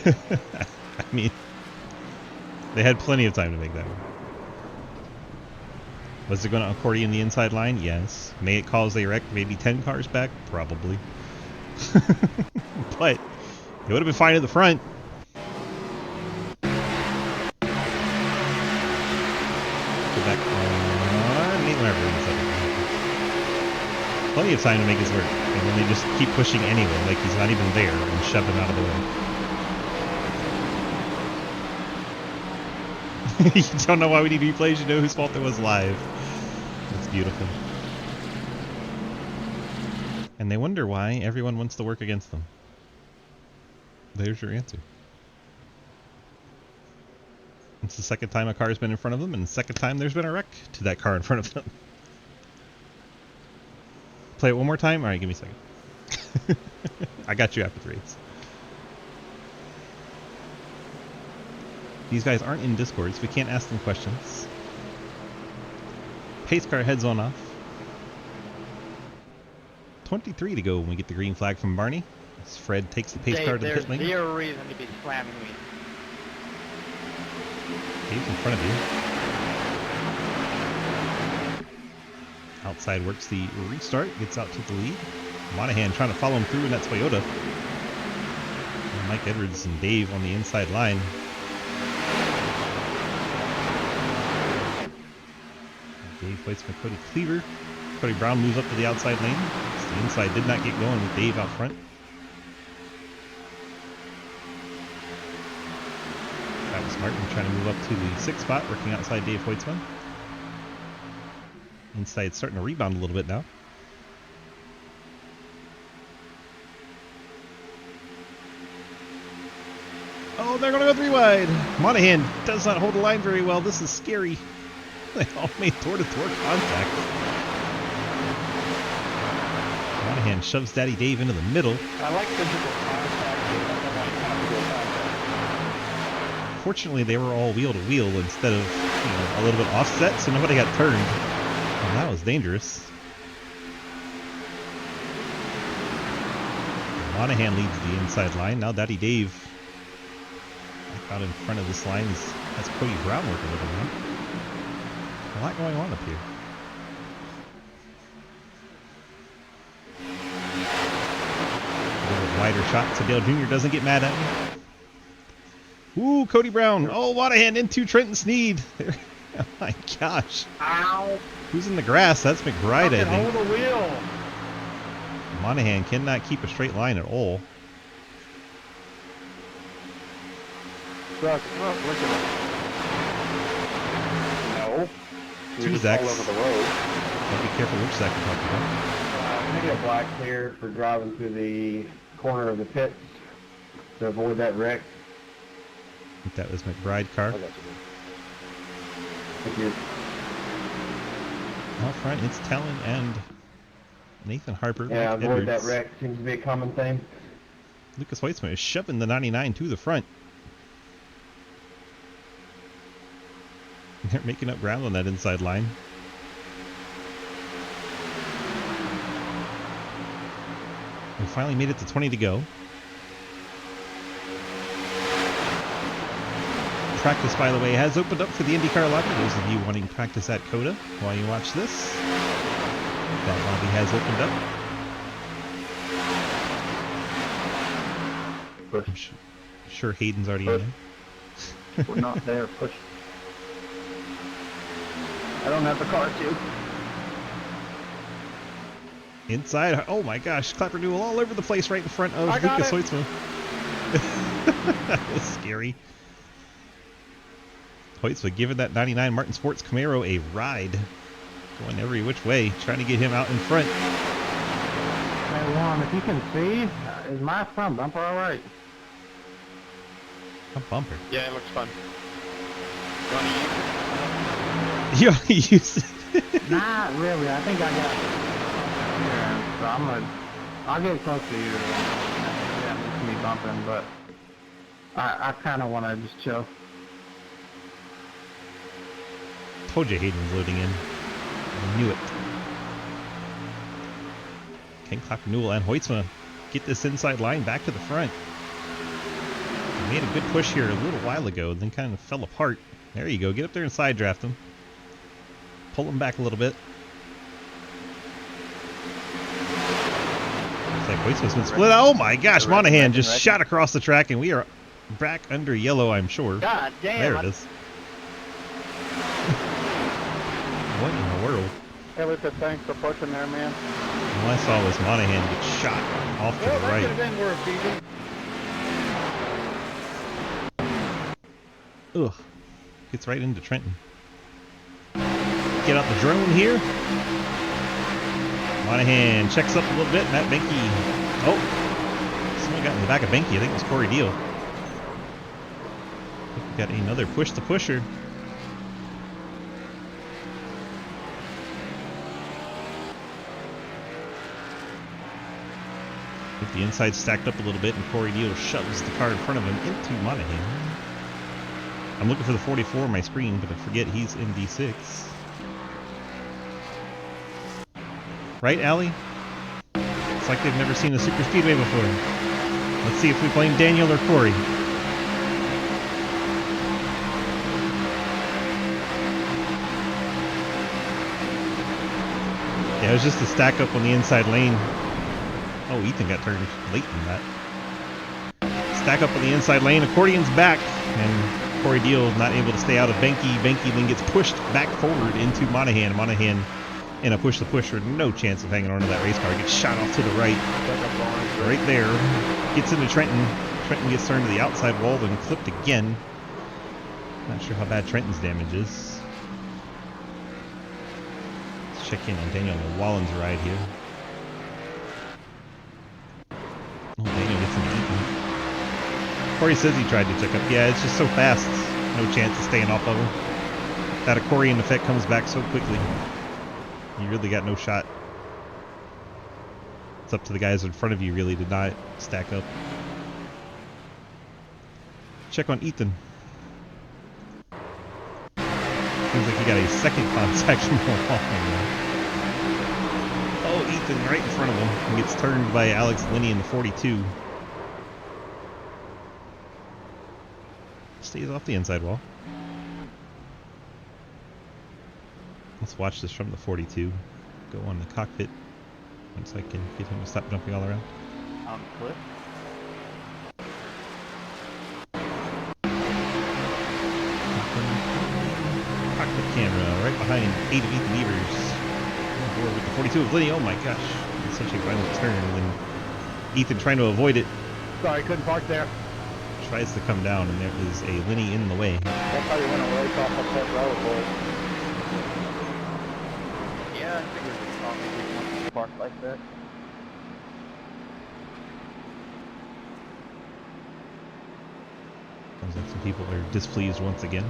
I mean, they had plenty of time to make that one. Was it going to accordion the inside line? Yes. May it cause a wreck maybe 10 cars back? Probably. But it would have been fine at the front. Go back on. Plenty of time to make his work. And then they just keep pushing anyway, like he's not even there, and shove him out of the way. You don't know why we need replays, you know whose fault it was live. It's beautiful. And they wonder why everyone wants to work against them. There's your answer. It's the second time a car's been in front of them, and the second time there's been a wreck to that car in front of them. Play it one more time? Alright, give me a second. I got you after the race. These guys aren't in Discord, so we can't ask them questions. Pace car heads on off. 23 to go when we get the green flag from Barney. As Fred takes the pace car to the pit lane. There's zero reason to be slamming me. He's in front of you. Outside works the restart, gets out to the lead. Monahan trying to follow him through in that Toyota. And Mike Edwards and Dave on the inside line. Dave waits for Cody Cleaver. Cody Brown moves up to the outside lane. The inside did not get going with Dave out front. Travis Martin trying to move up to the 6th spot, working outside Dave Hoitzman. Inside starting to rebound a little bit now. Oh, they're going to go 3 wide. Monahan does not hold the line very well. This is scary. They all made door-to-door contact. Monahan shoves Daddy Dave into the middle. I like physical contact. Fortunately, they were all wheel-to-wheel instead of, you know, a little bit offset, so nobody got turned. And that was dangerous. Monahan leads the inside line. Now Daddy Dave out in front of this line. That's Cody Brown working with him now. A lot going on up here. wider shot so Dale Jr. doesn't get mad at me. Ooh, Cody Brown. Oh, Monahan into Trenton Sneed. Oh my gosh. Ow. Who's in the grass? That's McBride, I think. Hold the wheel. Monahan cannot keep a straight line at all. Look at it. No. Two You're just Zacks. all over the road. I'll be careful which Zach you're talking about. Maybe a black clear for driving through the corner of the pits to avoid that wreck. I think that was McBride car. I got you, man. Thank you. Out front, it's Talon and Nathan Harper. Yeah, Mike avoid that Edwards. wreck. Seems to be a common theme. Lucas Weitzman is shoving the 99 to the front. They're making up ground on that inside line. We finally made it to 20 to go. Practice, by the way, has opened up for the IndyCar lobby. Those of you wanting practice at COTA while you watch this, that lobby has opened up. Push. I'm sure Hayden's already in there. We're not there. Push. I don't have the car too. Inside, oh my gosh, Clapper Newell all over the place right in front of I got Lucas it. Hoitzma. That was scary. Hoitzma giving that 99 Martin Sports Camaro a ride. Going every which way, trying to get him out in front. Hey, Juan, if you can see, is my front bumper all right? A bumper. Yeah, it looks fun. You want to use Yeah, he used Not really. I think I got it. Yeah, so I'll get close to you. Yeah, it's me bumping, but I kind of want to just chill. Told you Hayden was loading in. I knew it. Can Clapper Newell and Hoitzma get this inside line back to the front? They made a good push here a little while ago, then kind of fell apart. There you go. Get up there and side draft them. Pull them back a little bit. Looks like Hoitzma's been split. Oh my gosh, Monahan just shot across the track, and we are back under yellow, I'm sure. God damn. There it is. What in the world? Hey, Lucas, thanks for pushing there, man. All I saw was Monahan get shot off to Well, the that right. could have been worse, DJ. Ugh. Gets right into Trenton. Get out the drone here. Monahan checks up a little bit. Matt Benke. Oh. Someone got in the back of Benke. I think it was Corey Deal. I think we got another push the pusher. With the inside stacked up a little bit, and Corey Deal shoves the car in front of him into Monahan. I'm looking for the 44 on my screen, but I forget he's in D6. Right, Allie? It's like they've never seen a Superspeedway before. Let's see if we blame Daniel or Corey. Yeah, it was just a stack up on the inside lane. Oh, Ethan got turned late in that. Stack up on the inside lane, accordion's back, and Corey Deal not able to stay out of Benke. Benke then gets pushed back forward into Monahan. Monahan in a push the pusher, no chance of hanging on to that race car. Gets shot off to the right. Right there. Gets into Trenton. Trenton gets turned to the outside wall, then clipped again. Not sure how bad Trenton's damage is. Let's check in on Daniel Wallen's ride here. Oh, Daniel gets into Eaton. Corey says he tried to check up. Yeah, it's just so fast. No chance of staying off of him. That accordion effect comes back so quickly. You really got no shot. It's up to the guys in front of you really to not stack up. Check on Ethan. Seems like he got a second contact from Wallen. Oh, Ethan right in front of him. He gets turned by Alex Linney in the 42. Stays off the inside wall. Let's watch this from the 42. Go on the cockpit once I can get him to stop jumping all around. on the cliff? The camera right behind 8 of Ethan Evers. On board with the 42 of Lenny. Oh my gosh. It's such a violent turn. And then Ethan trying to avoid it. Sorry, couldn't park there. Tries to come down, and there is a Lenny in the way. That's how you win a race off a pit road, boys. Yeah, I figured it's probably one spark like that. Sounds like some people are displeased once again.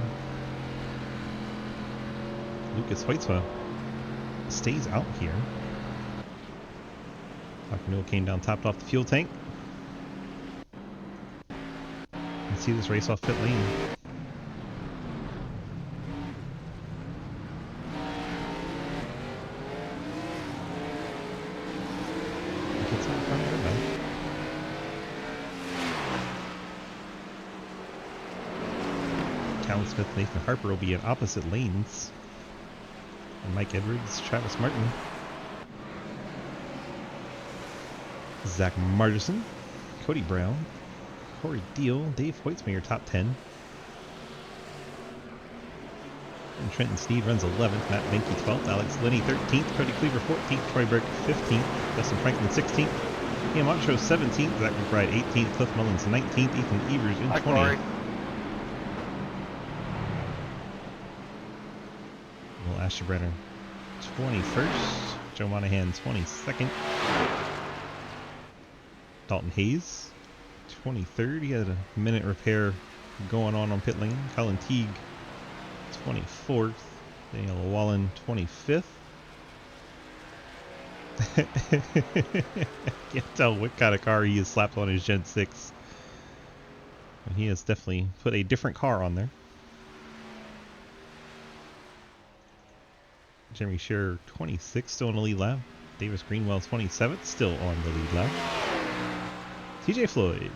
Lucas Hoytsma stays out here. Dr. Newell came down, topped off the fuel tank. Let's see this race off pit lane. Gets out front of everybody. Callan Smith, Nathan Harper will be in opposite lanes. And Mike Edwards, Travis Martin, Zach Margerson, Cody Brown, Corey Deal, Dave Hoytsma, your top 10. And Trenton Sneed runs 11th, Matt Benke 12th, Alex Linney 13th, Cody Cleaver 14th, Troy Burke 15th, Justin Franklin 16th, Ian Montrose 17th, Zach McBride 18th, Cliff Mullins 19th, Ethan Evers in 20th. Will Asher Brenner 21st, Joe Monahan 22nd, Dalton Hayes 23rd. He had a minute repair going on pit lane. Colin Teague 24th, Daniel Wallen 25th. Can't tell what kind of car he has slapped on his Gen 6. And he has definitely put a different car on there. Jeremy Scherer 26th, still in the lead lap. Davis Greenwell 27th, still on the lead lap. TJ Floyd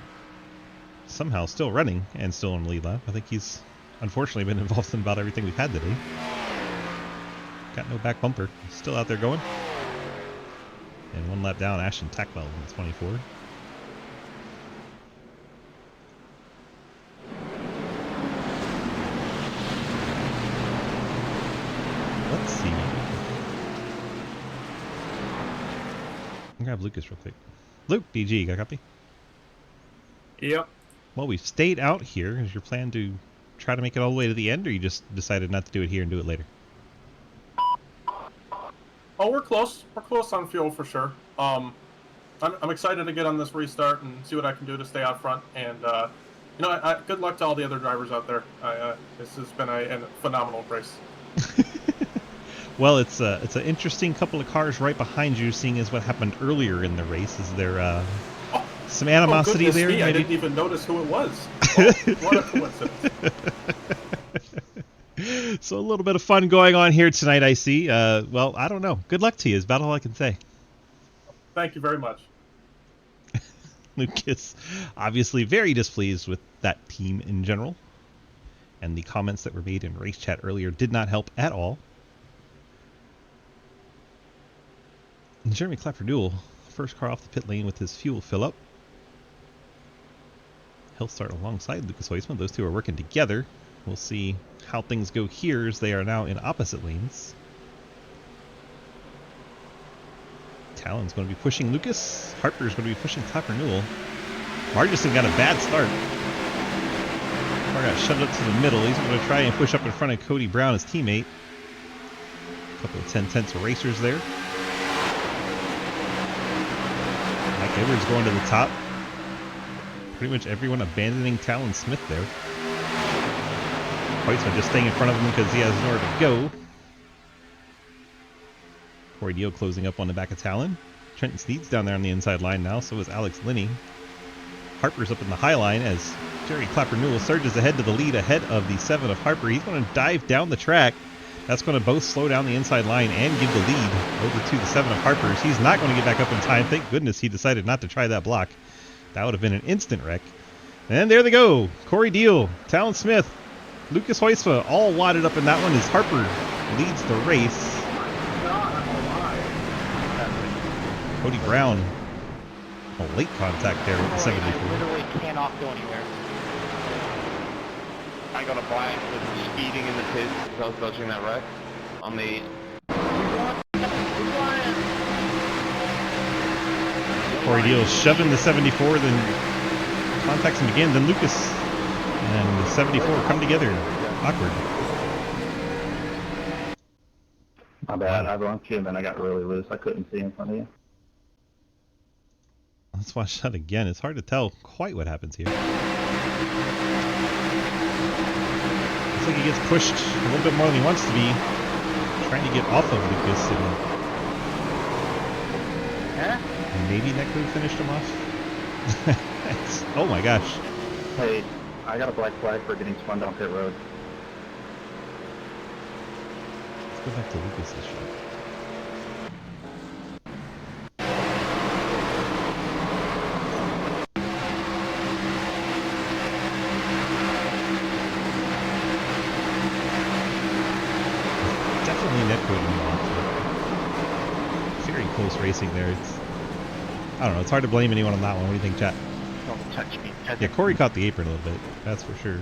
somehow still running and still on the lead lap. I think he's unfortunately been involved in about everything we've had today. Got no back bumper. Still out there going. And one lap down, Ashton Tackwell in 24. Let's see. I'll grab Lucas real quick. Luke, DG, got a copy? Yep. Well, we've stayed out here. Is your plan to try to make it all the way to the end, or you just decided not to do it here and do it later? Oh, we're close. We're close on fuel for sure. I'm excited to get on this restart and see what I can do to stay out front. And you know, good luck to all the other drivers out there. This has been a phenomenal race. Well, it's an interesting couple of cars right behind you, seeing as what happened earlier in the race. Is there some animosity there? Me, I didn't even notice who it was. Oh, what a coincidence. So a little bit of fun going on here tonight, I see. Well, I don't know. Good luck to you is about all I can say. Thank you very much. Lucas, obviously very displeased with that team in general. And the comments that were made in race chat earlier did not help at all. And Jeremy Clapper-Newell, first car off the pit lane with his fuel fill up. He'll start alongside Lucas Hoytsma. Those two are working together. We'll see how things go here as they are now in opposite lanes. Talon's going to be pushing Lucas. Harper's going to be pushing Clapper-Newell. Margerson got a bad start. Car got shoved up to the middle. He's going to try and push up in front of Cody Brown, his teammate. A couple of 10-tenths of racers there. Mike Edwards going to the top. Pretty much everyone abandoning Talon Smith there. Hoytsma just staying in front of him because he has nowhere to go. Corey Deal closing up on the back of Talon. Trenton Sneed's down there on the inside line now, so is Alex Linney. Harper's up in the high line as Jerry Clapper-Newell surges ahead to the lead ahead of the 7 of Harper. He's going to dive down the track. That's going to both slow down the inside line and give the lead over to the 7 of Harper's. He's not going to get back up in time. Thank goodness he decided not to try that block. That would have been an instant wreck. And there they go. Corey Deal, Talon Smith, Lucas Hoytsma, all wadded up in that one as Harper leads the race. Cody Brown, a late contact there with the 74. I literally cannot go anywhere. I got a black with speeding in the pit because I was dodging that wreck on the... Corey Deal shoving the 74, then contacts him again. Then Lucas and the 74 come together. Awkward. My bad. I bumped you and then I got really loose. I couldn't see in front of you. Let's watch that again. It's hard to tell quite what happens here. Looks like he gets pushed a little bit more than he wants to be. Trying to get off of Lucas. And maybe Necro finished him off. Oh my gosh. Hey, I got a black flag for getting spun down pit road. Let's go back to Lucas's shot. Definitely Netcode involved. Very close racing there. I don't know. It's hard to blame anyone on that one. What do you think, chat? Don't touch me. Yeah, Corey caught the apron a little bit. That's for sure.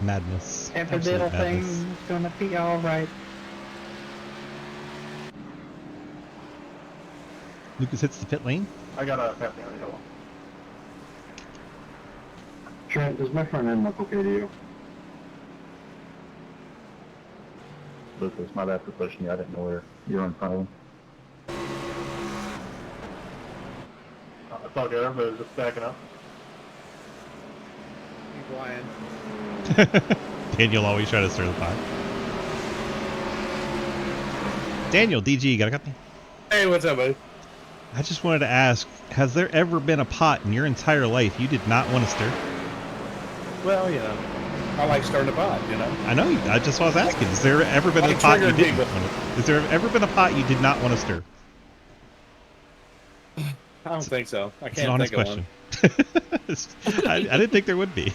Madness. Every Absolute little madness. thing's gonna be alright. Lucas hits the pit lane. I got a pet there. Trent, does my front end look okay to you? Lucas, my bad for pushing you. I didn't know where you were in front of him. It's all good. Everybody's just backing up. He's lying. Daniel always try to stir the pot. Daniel, DG, you got a copy? Hey, what's up, buddy? I just wanted to ask, has there ever been a pot in your entire life you did not want to stir? Well, you know, I like stirring the pot, you know. I know, I just was asking, has there ever been a pot you didn't want to... Has there ever been a pot you did not want to stir? I don't think so. I It's an can't honest think of question. I didn't think there would be.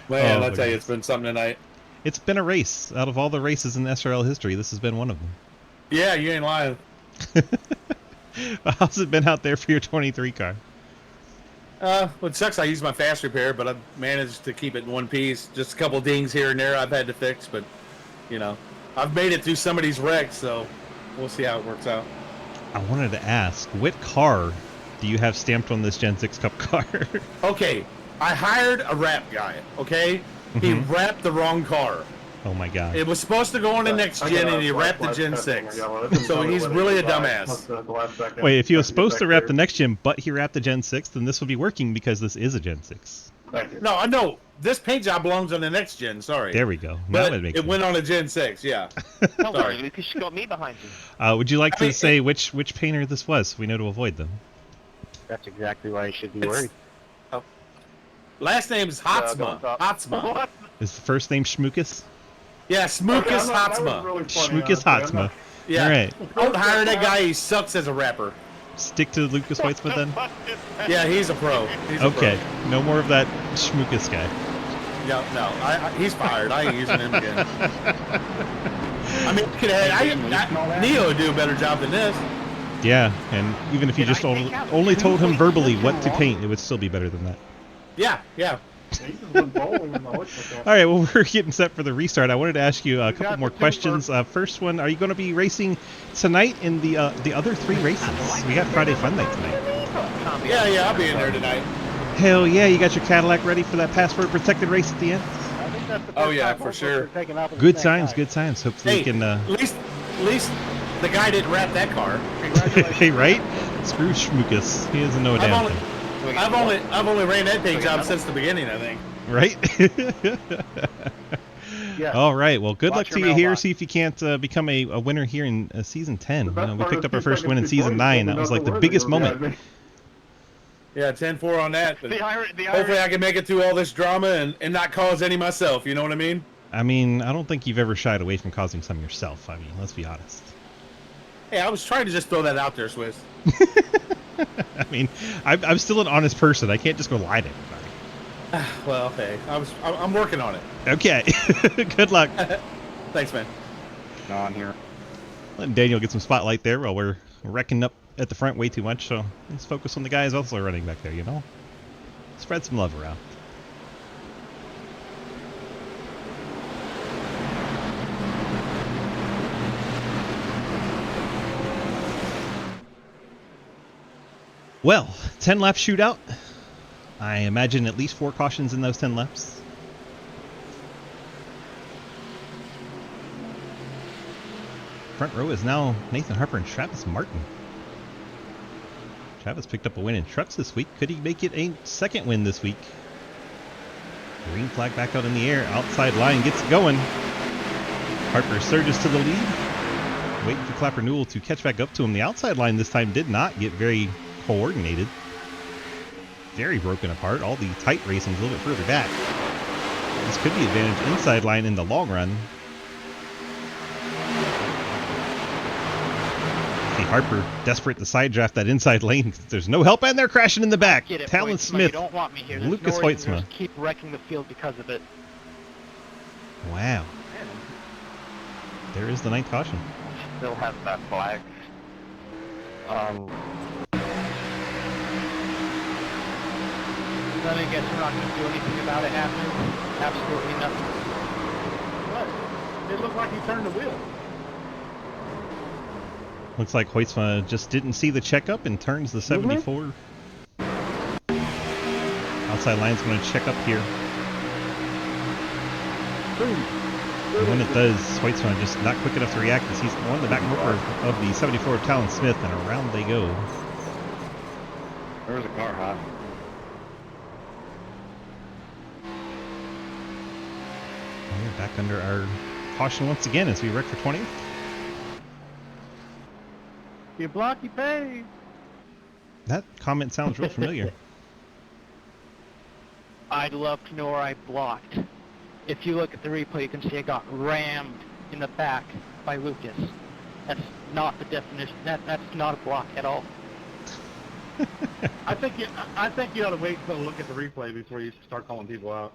Man, Oh, I'll tell you, it's been something tonight. It's been a race. Out of all the races in SRL history, this has been one of them. Yeah, you ain't lying. How's it been out there for your 23 car? Well, it sucks I use my fast repair, but I've managed to keep it in one piece. Just a couple dings here and there I've had to fix, but, you know, I've made it through some of these wrecks, so we'll see how it works out. I wanted to ask, what car do you have stamped on this Gen 6 Cup car? Okay, I hired a wrap guy, okay? He wrapped the wrong car. Oh my god. It was supposed to go on the next gen, and he wrapped the Gen 6. So he's really a dumbass. Wait, if he was supposed to wrap the next gen, but he wrapped the Gen 6, then this would be working because this is a Gen 6. No, I know. This paint job belongs on the next gen, sorry. There we go. But it went on a Gen 6, yeah. Don't worry, Lucas, you got me behind you. Would you like to say which painter this was so we know to avoid them? That's exactly why you should be worried. Last name is Hotsma. Hotsma. Is the first name Schmuckus? Yeah, Schmuckus Hotsma. Schmuckus Hotsma. Yeah. All right. Don't hire that guy. He sucks as a rapper. Stick to Lucas Weitzman then? Yeah, he's a pro. Okay. No more of that Schmuckus guy. Yeah, no. He's fired. I ain't using him again. I mean, Neo would do a better job than this. Yeah, and even if you just only told him verbally what to paint, it would still be better than that. Yeah, yeah. All right, well, we're getting set for the restart. I wanted to ask you a couple more questions. First one, are you going to be racing tonight in the other 3 races? We got Friday Fun Night tonight. Yeah, I'll be in there tonight. Hell yeah, you got your Cadillac ready for that password protected race at the end? Oh yeah, for sure. Good signs, good signs. Hopefully we can... At least the guy didn't wrap that car. Hey, right? Screw Schmuckus. He doesn't know a damn thing. I've only ran that paint job since the beginning, I think. Right? Yeah. All right. Well, good luck to you here. See if you can't become a winner here in season 10. We picked up our first win in season 9. That was like the biggest moment. Yeah, 10-4 on that. But hopefully I can make it through all this drama and not cause any myself. You know what I mean? I mean, I don't think you've ever shied away from causing some yourself. I mean, let's be honest. Hey, I was trying to just throw that out there, Swiss. I mean, I'm still an honest person. I can't just go lie to everybody. Well, hey, I'm working on it. Okay. Good luck. Thanks, man. On here. Letting Daniel get some spotlight there while we're wrecking up at the front way too much. So let's focus on the guys also running back there, you know? Spread some love around. Well, 10 lap shootout. I imagine at least 4 cautions in those 10 laps. Front row is now Nathan Harper and Travis Martin. Travis picked up a win in trucks this week. Could he make it a second win this week? Green flag back out in the air. Outside line gets going. Harper surges to the lead. Waiting for Clapper Newell to catch back up to him. The outside line this time did not get very coordinated. Very broken apart. All the tight racing's a little bit further back. This could be advantage inside line in the long run. See Harper desperate to side draft that inside lane. There's no help and they're crashing in the back. Talon Smith, you don't want me here. There's Lucas no reason to Hoytsma. just keep wrecking the field because of it. Wow. There is the 9th caution. Still has that flag. Then I guess we're not going to do anything about it after. Absolutely nothing. What? It looked like he turned the wheel. Looks like Hoytsma just didn't see the checkup and turns the 74. Outside line's going to check up here. And when it does, Hoytsma just not quick enough to react as he's on the back bumper of the 74 of Talon Smith, and around they go. There's a car hot. We're back under our caution once again as we wreck for 20th. You block, you pay. That comment sounds real familiar. I'd love to know where I blocked. If you look at the replay, you can see I got rammed in the back by Lucas. That's not the definition. That's not a block at all. I think you ought to wait until look at the replay before you start calling people out.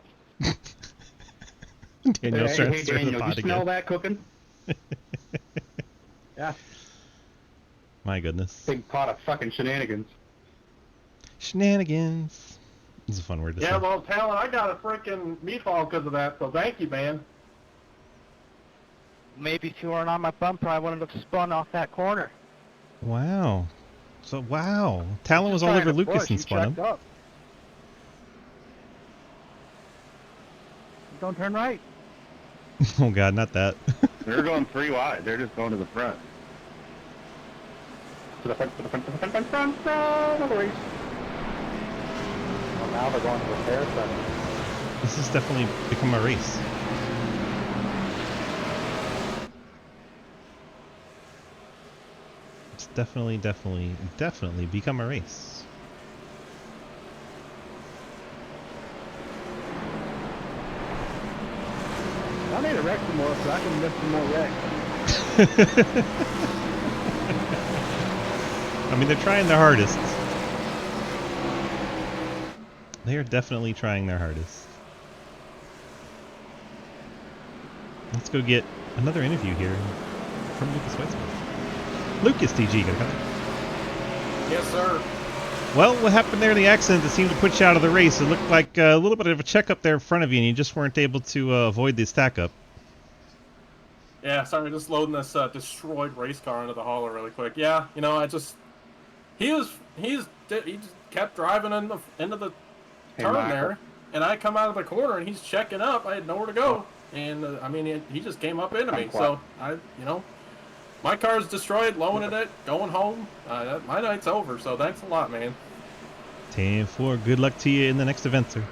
Daniel's trying to stir the Daniel, pot you smell again. that cooking? Yeah. My goodness. Big pot of fucking shenanigans. Shenanigans. It's a fun word to say. Yeah, well, Talon, I got a freaking meatball because of that, so thank you, man. Maybe if you weren't on my bumper, I wouldn't have spun off that corner. Wow. So, wow. Talon was all over Lucas and spun him. Up. Don't turn right. Oh god, not that. They're going 3 wide. They're just going to the front. To the front, to the front, to the front, front, front, front of the race. Well, now they're going to the repair center. This has definitely become a race. It's definitely become a race. I need to wreck some more so I can miss some more wrecks. I mean, they're trying their hardest. They are definitely trying their hardest. Let's go get another interview here from Lucas Weitzman. Lucas, DG, gonna come in. Yes, sir. Well, what happened there in the accident that seemed to put you out of the race? It looked like a little bit of a checkup there in front of you, and you just weren't able to avoid the stack up. Yeah, sorry, just loading this destroyed race car into the hauler really quick. Yeah, you know, he just kept driving into the turn there, and I come out of the corner and he's checking up. I had nowhere to go, and I mean, he just came up into me. So my car's destroyed, loaning it, going home. My night's over. So thanks a lot, man. 10-4. Good luck to you in the next event, sir.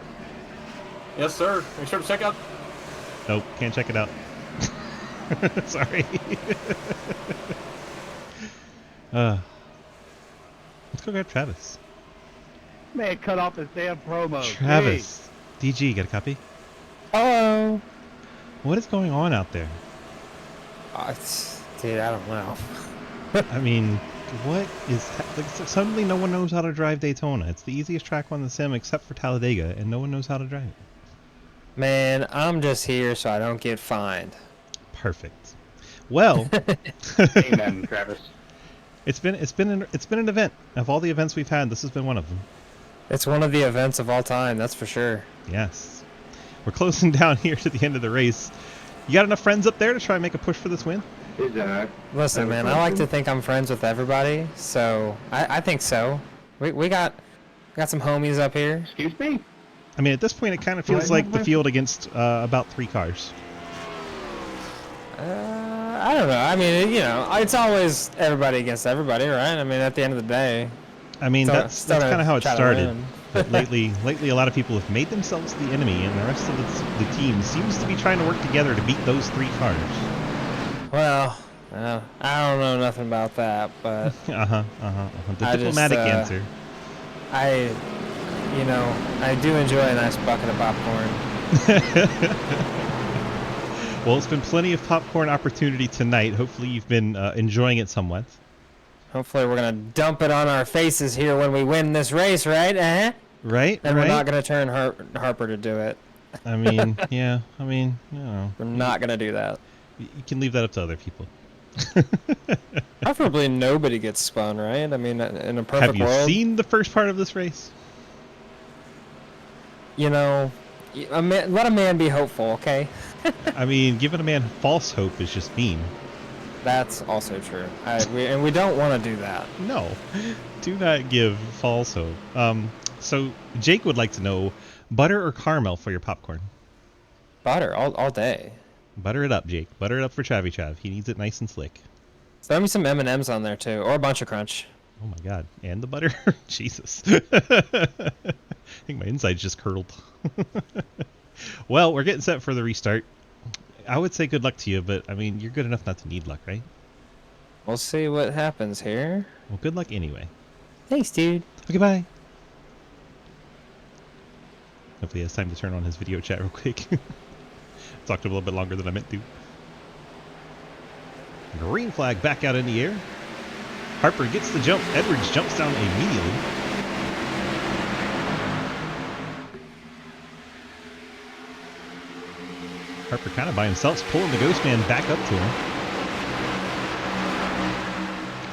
Yes, sir. Make sure to check out. Nope, can't check it out. Sorry. Let's go grab Travis. Man, cut off this damn promo. Travis. DG, got a copy? Hello. What is going on out there? Dude, I don't know. I mean, what is... Like, suddenly no one knows how to drive Daytona. It's the easiest track on the sim except for Talladega, and no one knows how to drive it. Man, I'm just here so I don't get fined. Perfect. Well, Amen, Travis. it's been an event. Of all the events we've had, this has been one of them. It's one of the events of all time, that's for sure. Yes. We're closing down here to the end of the race. You got enough friends up there to try and make a push for this win? Listen, man, I like to think I'm friends with everybody, so I think so. We got some homies up here. Excuse me? I mean, at this point, it kind of feels like the field against about 3 cars. I don't know. I mean, you know, it's always everybody against everybody, right? I mean, at the end of the day. I mean, that's kind of how it started. But win. lately, a lot of people have made themselves the enemy, and the rest of the team seems to be trying to work together to beat those 3 cars. Well, I don't know nothing about that, but The diplomatic answer. I do enjoy a nice bucket of popcorn. Well, it's been plenty of popcorn opportunity tonight. Hopefully, you've been enjoying it somewhat. Hopefully, we're gonna dump it on our faces here when we win this race, right? Right. And we're not gonna turn Harper to do it. I mean, yeah. I mean, you know. We're not gonna do that. You can leave that up to other people. Preferably nobody gets spun, right? I mean, in a perfect world. Have you seen the first part of this race? You know, let a man be hopeful, okay? I mean, giving a man false hope is just mean. That's also true. And we don't want to do that. No, do not give false hope. So Jake would like to know, butter or caramel for your popcorn? Butter all day. Butter it up, Jake. Butter it up for Chavy Chav. He needs it nice and slick. Throw me some M&Ms on there too, or a bunch of crunch. Oh my god, and the butter? Jesus. I think my insides just curdled. Well, we're getting set for the restart. I would say good luck to you, but I mean, you're good enough not to need luck, right? We'll see what happens here. Well, good luck anyway. Thanks, dude. Okay, bye. Hopefully he has time to turn on his video chat real quick. Talked a little bit longer than I meant to. Green flag back out in the air. Harper gets the jump. Edwards jumps down immediately. Harper kind of by himself, pulling the Ghost Man back up to him.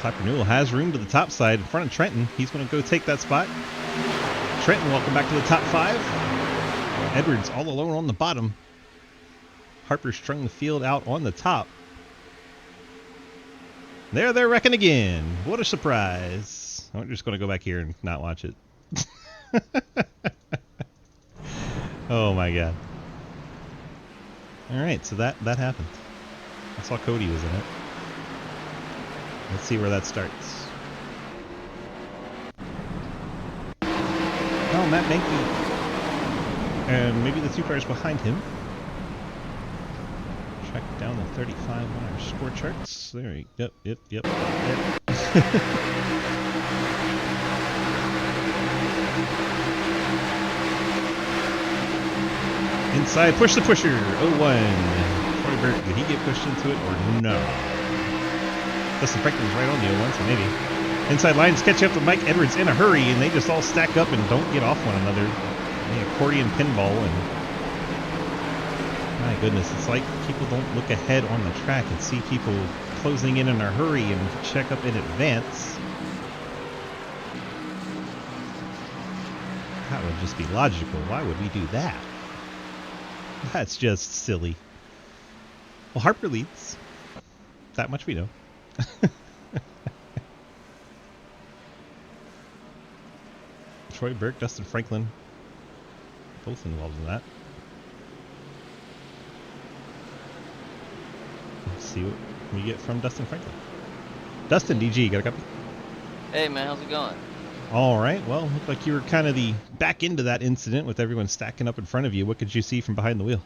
Clapper Newell has room to the top side in front of Trenton. He's going to go take that spot. Trenton, welcome back to the top 5. Edwards all alone on the bottom. Harper strung the field out on the top. There they're wrecking again. What a surprise. I'm just going to go back here and not watch it. Oh my god. Alright, so that happened. I saw Cody was in it. Let's see where that starts. Oh, Matt Benke. And maybe the 2 cars behind him. Track down the 35 on our score charts. There we go. Yep. Inside, push the pusher. 0-1. Troy Burke, did he get pushed into it or no? Dustin Franklin's right on the 0-1, so maybe. Inside lines catch up to Mike Edwards in a hurry, and they just all stack up and don't get off one another. The accordion pinball, and my goodness, it's like people don't look ahead on the track and see people closing in a hurry and check up in advance. That would just be logical. Why would we do that? That's just silly. Well, Harper leads. That much we know. Troy Burke, Dustin Franklin, both involved in that. Let's see what we get from Dustin Franklin. Dustin, DG, got a copy? Hey man, how's it going? All right, well, looked like you were kind of the back into that incident with everyone stacking up in front of you. What could you see from behind the wheel?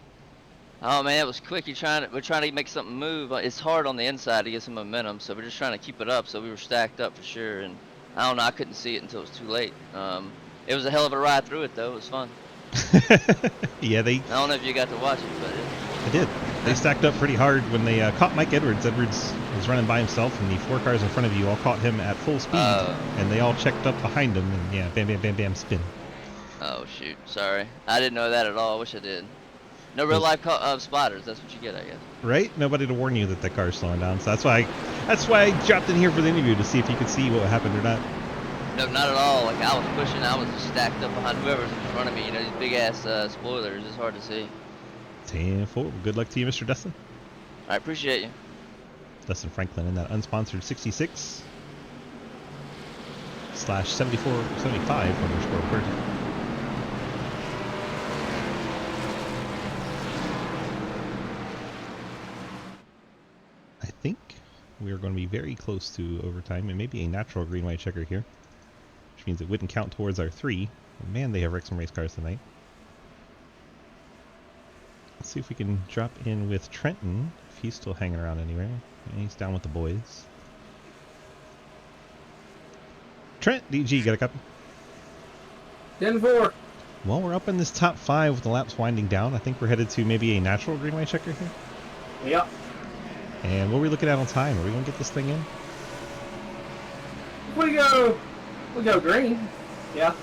Oh man, it was quick. We're trying to make something move. It's hard on the inside to get some momentum, so we're just trying to keep it up. So we were stacked up for sure, and I don't know, I couldn't see it until it was too late. It was a hell of a ride through it though. It was fun. Yeah, I don't know if you got to watch it, but I did. They stacked up pretty hard when they caught Mike Edwards. Edwards was running by himself, and the 4 cars in front of you all caught him at full speed, and they all checked up behind him, and yeah, bam, bam, bam, bam, spin. Oh shoot, sorry. I didn't know that at all. I wish I did. No real life spotters. That's what you get, I guess. Right? Nobody to warn you that that car's slowing down. So that's why I dropped in here for the interview to see if you could see what happened or not. No, not at all. Like, I was pushing, I was just stacked up behind whoever's in front of me. You know, these big ass spoilers. It's hard to see. 10-4. Good luck to you, Mr. Dustin. I appreciate you. Dustin Franklin in that unsponsored 66 /7475 underscore Birdie. I think we are going to be very close to overtime, and maybe a natural green-white checker here, which means it wouldn't count towards our 3. Man, they have wrecked some race cars tonight. Let's see if we can drop in with Trenton, if he's still hanging around anywhere. And he's down with the boys. Trent, DG, got a copy? 10-4. Well, we're up in this top 5 with the laps winding down. I think we're headed to maybe a natural green-white checker here. Yep. And what are we looking at on time? Are we going to get this thing in? We go green. Yeah.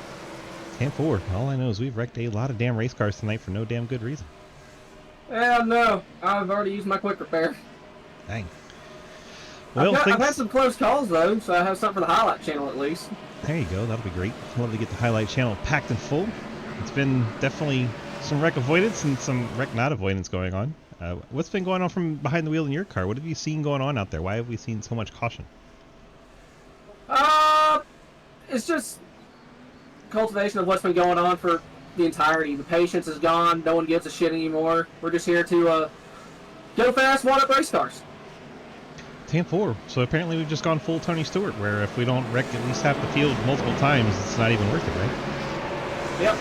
10-4. All I know is we've wrecked a lot of damn race cars tonight for no damn good reason. Yeah, no. I've already used my quick repair. Dang. Well, I've had some close calls, though, so I have something for the highlight channel at least. There you go. That'll be great. I wanted to get the highlight channel packed and full. It's been definitely some wreck avoidance and some wreck not avoidance going on. What's been going on from behind the wheel in your car? What have you seen going on out there? Why have we seen so much caution? It's just cultivation of what's been going on for the entirety. The patience is gone. No one gives a shit anymore. We're just here to go fast, wad up race cars. 10-4. So apparently we've just gone full Tony Stewart, where if we don't wreck at least half the field multiple times, it's not even worth it, right? Yep.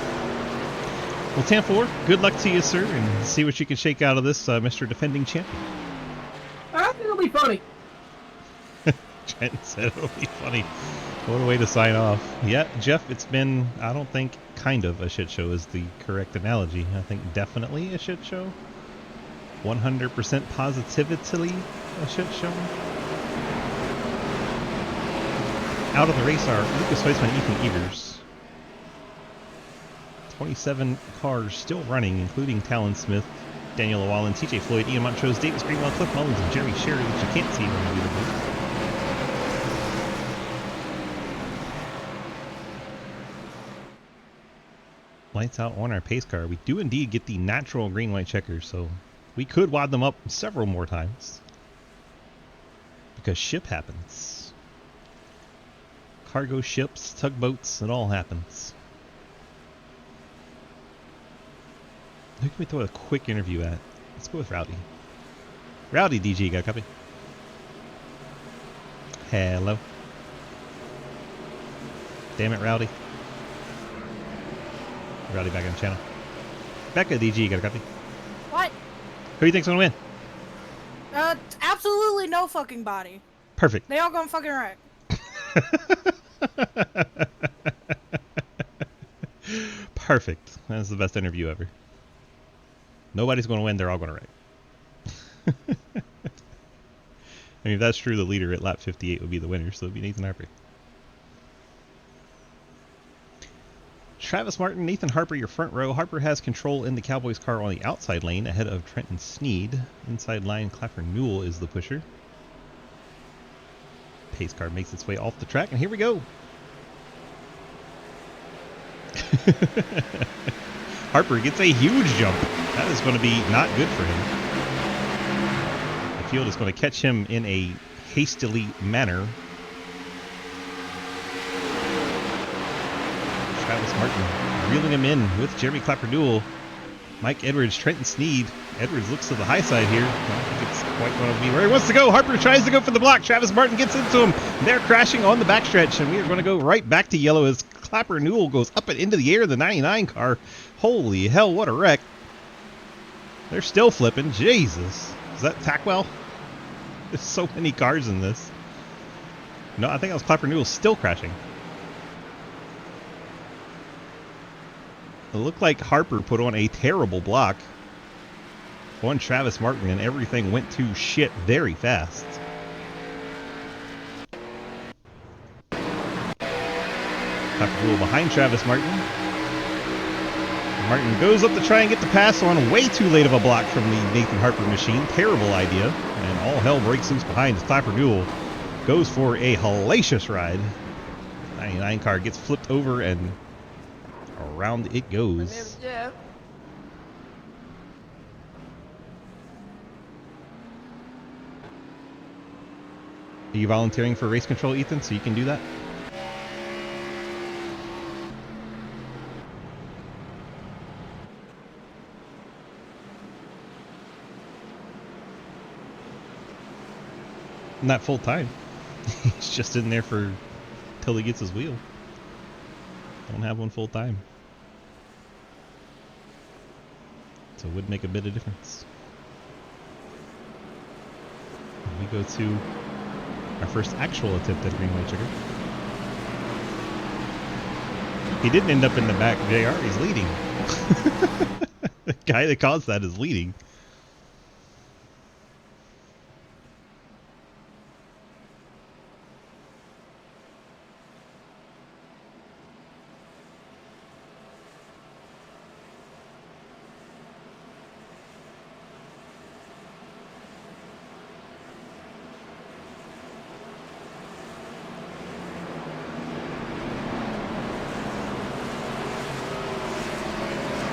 Well, 10-4, good luck to you, sir, and see what you can shake out of this, Mr. Defending Champion. I think it'll be funny. Trent said it'll be funny. What a way to sign off. Yeah, Jeff, it's been, I don't think kind of a shit show is the correct analogy. I think definitely a shit show. 100% positively a shit show. Out of the race are Lucas Weissman and Ethan Evers. 27 cars still running, including Talon Smith, Daniel Llewellyn, TJ Floyd, Ian Montrose, Davis Greenwell, Cliff Mullins, and Jerry Sherry, which you can't see on the leaderboard. Lights out on our pace car. We do indeed get the natural green-white checkers, so we could wad them up several more times. Because ship happens. Cargo ships, tugboats, it all happens. Who can we throw a quick interview at? Let's go with Rowdy. Rowdy, DG, got a copy? Hello. Damn it, Rowdy. Rowdy back on the channel. Becca, DG, got a copy? What? Who do you think's gonna win? Absolutely no fucking body. Perfect. They all gonna fucking wreck. Perfect. That's the best interview ever. Nobody's going to win. They're all going to wreck. I mean, if that's true, the leader at lap 58 would be the winner, so it would be Nathan Harper. Travis Martin, Nathan Harper, your front row. Harper has control in the Cowboys car on the outside lane ahead of Trenton Sneed. Inside line, Clapper Newell is the pusher. Pace car makes its way off the track, and here we go. Harper gets a huge jump. That is going to be not good for him. The field is going to catch him in a hastily manner. Travis Martin reeling him in with Jeremy Clapper Newell. Mike Edwards, Trenton Sneed. Edwards looks to the high side here. I don't think it's quite going to be where he wants to go. Harper tries to go for the block. Travis Martin gets into him. They're crashing on the backstretch, and we are going to go right back to yellow as Clapper Newell goes up and into the air in the 99 car. Holy hell, what a wreck. They're still flipping. Jesus. Is that Tackwell? There's so many cars in this. No, I think that was Clapper Newell still crashing. It looked like Harper put on a terrible block on Travis Martin, and everything went to shit very fast. Clapper Newell behind Travis Martin. Martin goes up to try and get the pass on. Way too late of a block from the Nathan Harper machine. Terrible idea. And all hell breaks loose behind as Clapper Newell goes for a hellacious ride. 99 car gets flipped over and around it goes. Are you volunteering for race control, Ethan, so you can do that? Not full time. He's just in there for till he gets his wheel. Don't have one full time. So it would make a bit of difference. We go to our first actual attempt at green white sugar. He didn't end up in the back. JR, he's leading. The guy that caused that is leading.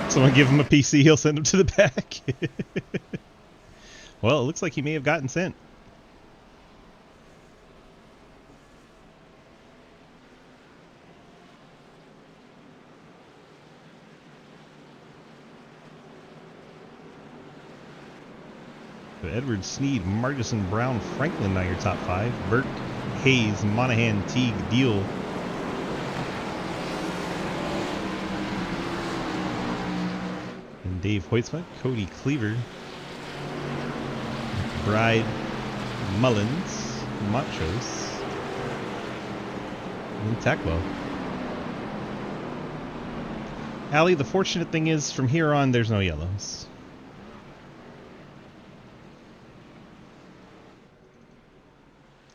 Someone give him a PC, he'll send him to the back. Well, it looks like he may have gotten sent. So Edwards, Sneed, Margison, Brown, Franklin now your top 5. Burke, Hayes, Monahan, Teague, Deal. And Dave Hoytsma, Cody Cleaver, Bride, Mullins, Machos, and Tackwell. Allie, the fortunate thing is from here on there's no yellows.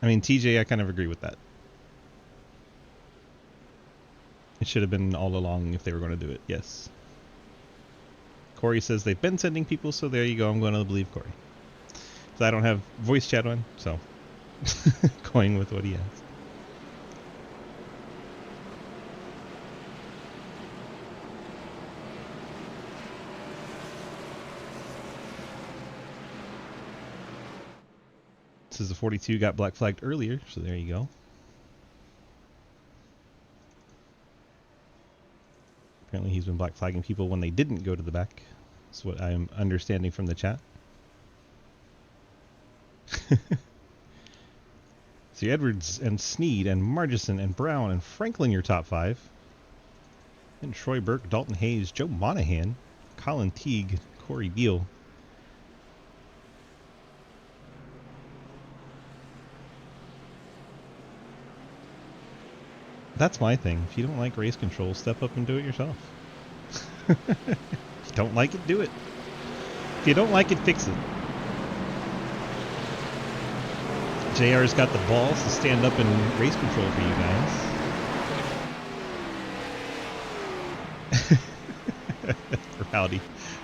I mean, TJ, I kind of agree with that. It should have been all along if they were going to do it, yes. Corey says they've been sending people, so there you go. I'm going to believe Corey. So I don't have voice chat on, so going with what he has. This is the 42 got black flagged earlier, so there you go. Apparently he's been black flagging people when they didn't go to the back. That's what I'm understanding from the chat. See, Edwards and Sneed and Margison and Brown and Franklin your top 5. And Troy Burke, Dalton Hayes, Joe Monahan, Colin Teague, Corey Beal. That's my thing. If you don't like race control, step up and do it yourself. If you don't like it, do it. If you don't like it, fix it. JR's got the balls to stand up and race control for you guys. Rowdy.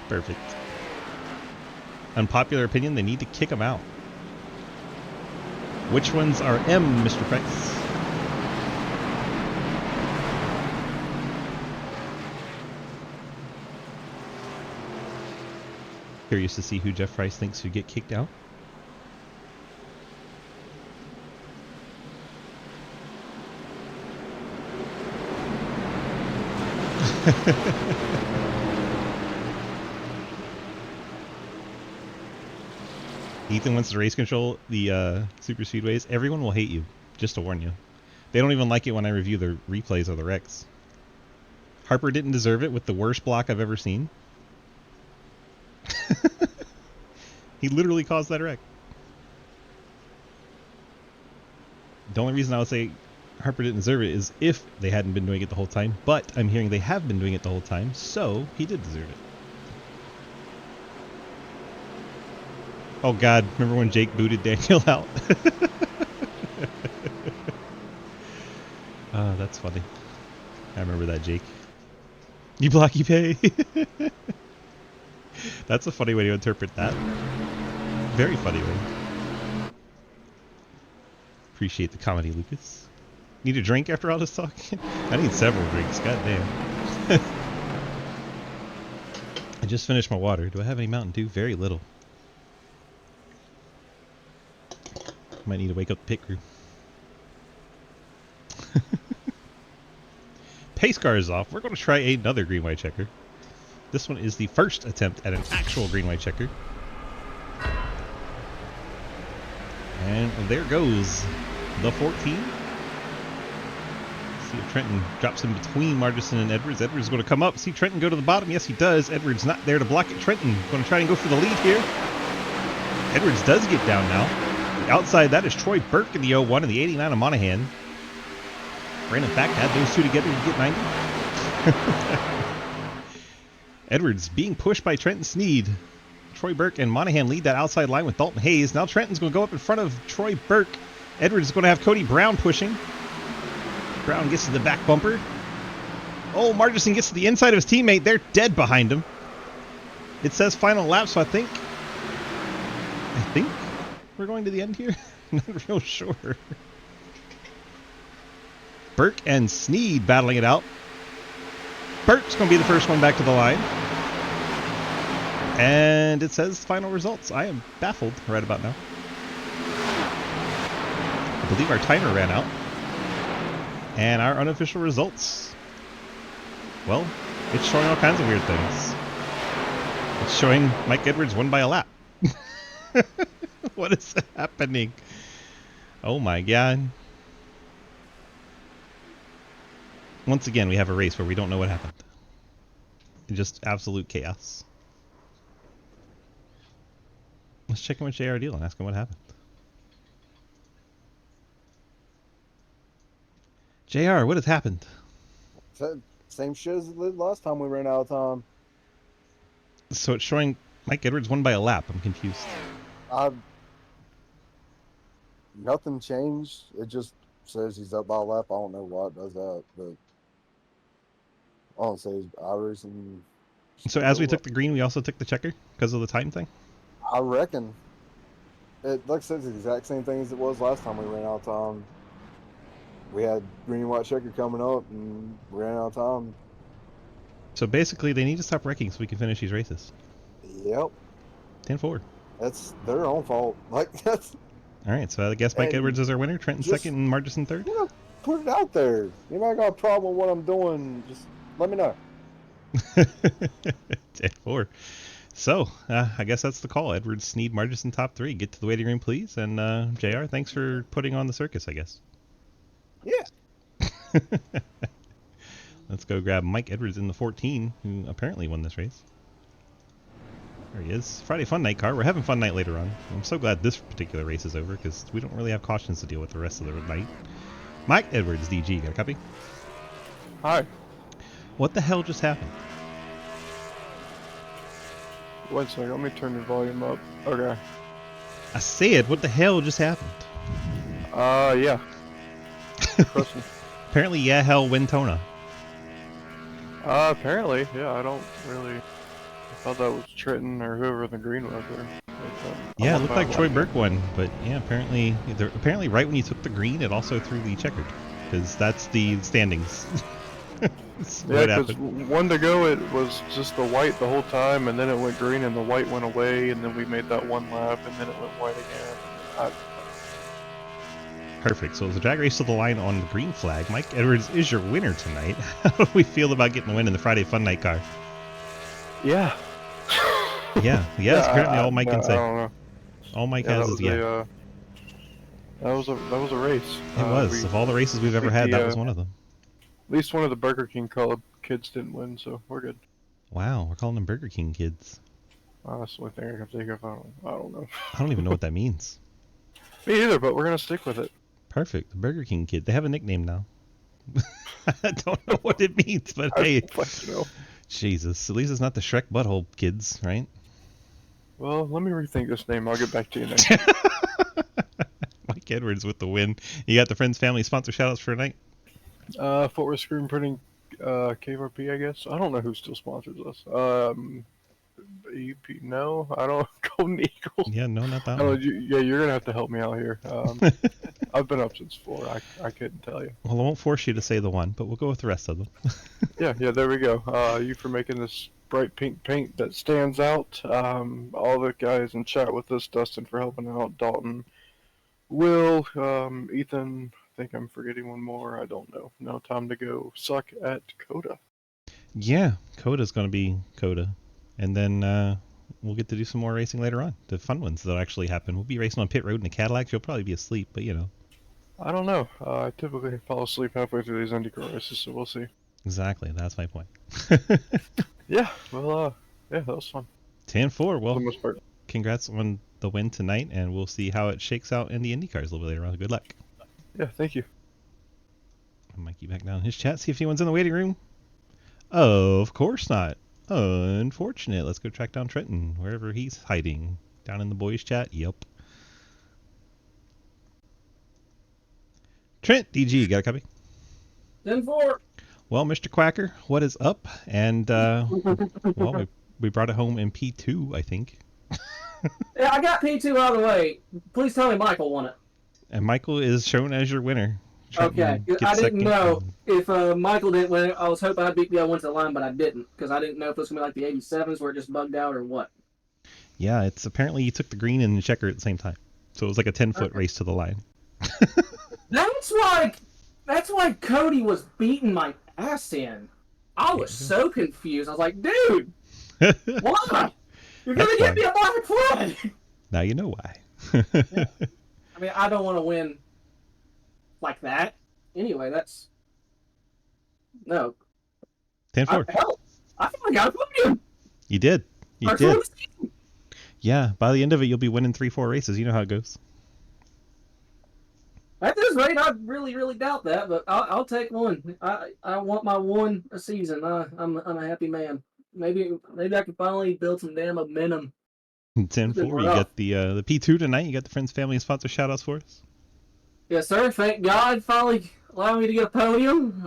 Perfect. Unpopular opinion, they need to kick him out. Which ones are M, Mr. Price? Curious to see who Jeff Price thinks should get kicked out. Ethan wants to race control the super speedways. Everyone will hate you, just to warn you. They don't even like it when I review the replays of the wrecks. Harper didn't deserve it with the worst block I've ever seen. He literally caused that wreck. The only reason I would say Harper didn't deserve it is if they hadn't been doing it the whole time, but I'm hearing they have been doing it the whole time, so he did deserve it. Oh god, remember when Jake booted Daniel out? Oh, that's funny. I remember that, Jake. You block, you pay. That's a funny way to interpret that. Very funny way. Appreciate the comedy, Lucas. Need a drink after all this talk? I need several drinks, goddamn. I just finished my water. Do I have any Mountain Dew? Very little. Might need to wake up the pit crew. Pace car is off. We're going to try another green-white checker. This one is the first attempt at an actual green-white checker. And there goes the 14. See if Trenton drops in between Margison and Edwards. Edwards is going to come up. See Trenton go to the bottom. Yes, he does. Edwards not there to block it. Trenton going to try and go for the lead here. Edwards does get down now. The outside, that is Troy Burke in the 01 and the 89 of Monahan. Brandon Fack had those two together to get 90. Edwards being pushed by Trenton Sneed. Troy Burke and Monahan lead that outside line with Dalton Hayes. Now Trenton's going to go up in front of Troy Burke. Edwards is going to have Cody Brown pushing. Brown gets to the back bumper. Oh, Margison gets to the inside of his teammate. They're dead behind him. It says final lap, so I think we're going to the end here. Not real sure. Burke and Sneed battling it out. Burke's going to be the first one back to the line. And it says final results. I am baffled right about now. I believe our timer ran out. And our unofficial results. Well, it's showing all kinds of weird things. It's showing Mike Edwards won by a lap. What is happening? Oh my god. Once again, we have a race where we don't know what happened. Just absolute chaos. Let's check in with JR Deal and ask him what happened. JR, what has happened? Same shit as it did last time we ran out of time. So it's showing Mike Edwards won by a lap. I'm confused. Nothing changed. It just says he's up by a lap. I don't know why it does that, but I don't say iRacing. So as we took the green, we also took the checker because of the time thing? I reckon. It, like I said, it's the exact same thing as it was last time we ran out of time. We had green and white checker coming up and we ran out of time. So basically, they need to stop wrecking so we can finish these races. Yep. 10-4. That's their own fault. Like, that's... Alright, so I guess Mike Edwards is our winner, Trenton second, and Margison third? You know, put it out there. Anybody got a problem with what I'm doing, just let me know. 10-4. So, I guess that's the call. Edwards, Sneed, Margison top 3. Get to the waiting room, please. And, JR, thanks for putting on the circus, I guess. Yeah. Let's go grab Mike Edwards in the 14, who apparently won this race. There he is. Friday Fun Night car. We're having Fun Night later on. I'm so glad this particular race is over, because we don't really have cautions to deal with the rest of the night. Mike Edwards, DG. Got a copy? Hi. What the hell just happened? One second, let me turn the volume up. Okay. I said, what the hell just happened? Yeah. Apparently, yeah, hell, Daytona. Apparently, yeah, I don't really... I thought that was Trenton or whoever the green was there. Yeah, it looked like Troy Burke won, but yeah, apparently right when you took the green, it also threw the checkered, because that's the standings. Yeah, because 1 to go, it was just the white the whole time, and then it went green, and the white went away, and then we made that 1 lap, and then it went white again. Perfect. So it's a drag race to the line on the green flag. Mike Edwards is your winner tonight. How do we feel about getting the win in the Friday Fun Night car? Yeah. Yeah. That's apparently all Mike can say. I don't know. All Mike has is yeah. That was a race. It was. Of all the races we've ever had, that was one of them. At least one of the Burger King Club kids didn't win, so we're good. Wow, we're calling them Burger King kids. That's the only thing I can think of. I don't know. I don't even know what that means. Me either, but we're gonna stick with it. Perfect. The Burger King kid. They have a nickname now. I don't know what it means, but hey. Jesus. At least it's not the Shrek Butthole kids, right? Well, let me rethink this name. I'll get back to you next. Mike Edwards with the win. You got the Friends Family sponsor shoutouts for tonight? Footwear Screen Printing KRP, I guess. I don't know who still sponsors us. EP, no, I don't. Golden Eagle. Yeah, no, not that Oh, one. yeah, you're gonna have to help me out here. I've been up since 4. I couldn't tell you. Well, I won't force you to say the one, but we'll go with the rest of them. Yeah, there we go. You for making this bright pink paint that stands out. All the guys in chat with us, Dustin for helping out, Dalton, Will, Ethan. I think I'm forgetting one more. I don't know. Now time to go suck at Coda. Yeah, Coda's going to be Coda. And then we'll get to do some more racing later on. The fun ones that'll actually happen. We'll be racing on pit road in the Cadillacs. You'll probably be asleep, but you know. I don't know. I typically fall asleep halfway through these IndyCar races, so we'll see. Exactly, that's my point. Yeah, well, yeah, that was fun. 10-4. Well, congrats on the win tonight, and we'll see how it shakes out in the IndyCars a little bit later on. Good luck. Yeah, thank you. I might keep back down in his chat, see if anyone's in the waiting room. Of course not. Unfortunate. Let's go track down Trenton, wherever he's hiding. Down in the boys' chat? Yep. Trent, DG, got a copy? 10-4. Well, Mr. Quacker, what is up? And, well, we brought it home in P2, I think. Yeah, I got P2 out of the way. Please tell me Michael won it. And Michael is shown as your winner. Okay, I didn't know if Michael didn't win. I was hoping I'd beat the other one to the line, but I didn't because I didn't know if it was gonna be like the 87s where it just bugged out or what. Yeah, it's apparently you took the green and the checker at the same time, so it was like a 10-foot race to the line. That's why Cody was beating my ass in. I was so confused. I was like, dude, why? You're gonna give me a black flag. Now you know why. Yeah. I mean, I don't want to win like that. Anyway, that's no. 10-4. Hell, I feel like I got a podium. You did. You did. Yeah, by the end of it, you'll be winning 3-4 races. You know how it goes. At this rate, I really doubt that, but I'll take one. I want my one a season. I'm a happy man. Maybe I can finally build some damn momentum. 10-4. You got the P2 tonight. You got the friends, family, and sponsor shout-outs for us. Yes, sir. Thank God finally allowed me to get a podium.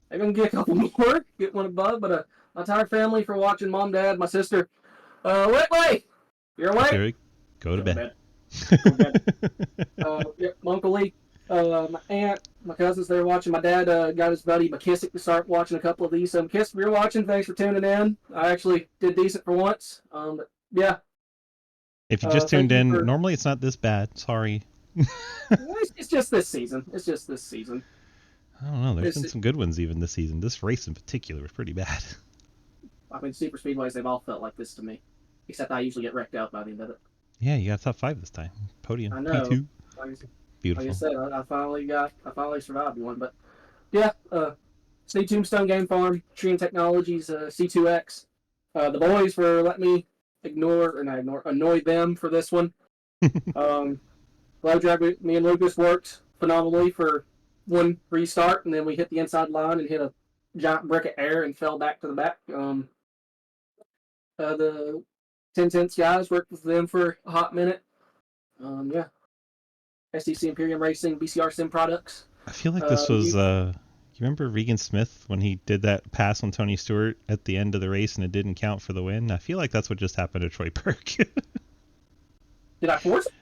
I'm gonna get a couple more, get one above, but my entire family for watching, mom, dad, my sister. Whitley, you're awake? Go to bed. Yep, my Uncle Lee, my aunt, my cousins, they're watching. My dad got his buddy McKissick to start watching a couple of these. So McKissick, if you're watching, thanks for tuning in. I actually did decent for once. But yeah. If you just tuned in, normally it's not this bad. Sorry. It's just this season. It's just this season. I don't know. There's been some good ones even this season. This race in particular was pretty bad. I mean, Superspeedways, they've all felt like this to me. Except I usually get wrecked out by the end of it. Yeah, you got top 5 this time. Podium. I know. P2. Beautiful. Like I said, I finally survived one. But yeah, Sneak Tombstone Game Farm, Treeing Technologies, C2X. The boys for letting me annoy them for this one. Low drag, me and Lucas worked phenomenally for one restart, and then we hit the inside line and hit a giant brick of air and fell back to the back. The 10 Tenths guys worked with them for a hot minute. Yeah. STC Imperium Racing, BCR Sim Products. I feel like this was, you remember Regan Smith when he did that pass on Tony Stewart at the end of the race and it didn't count for the win? I feel like that's what just happened to Troy Burke. Did I force it?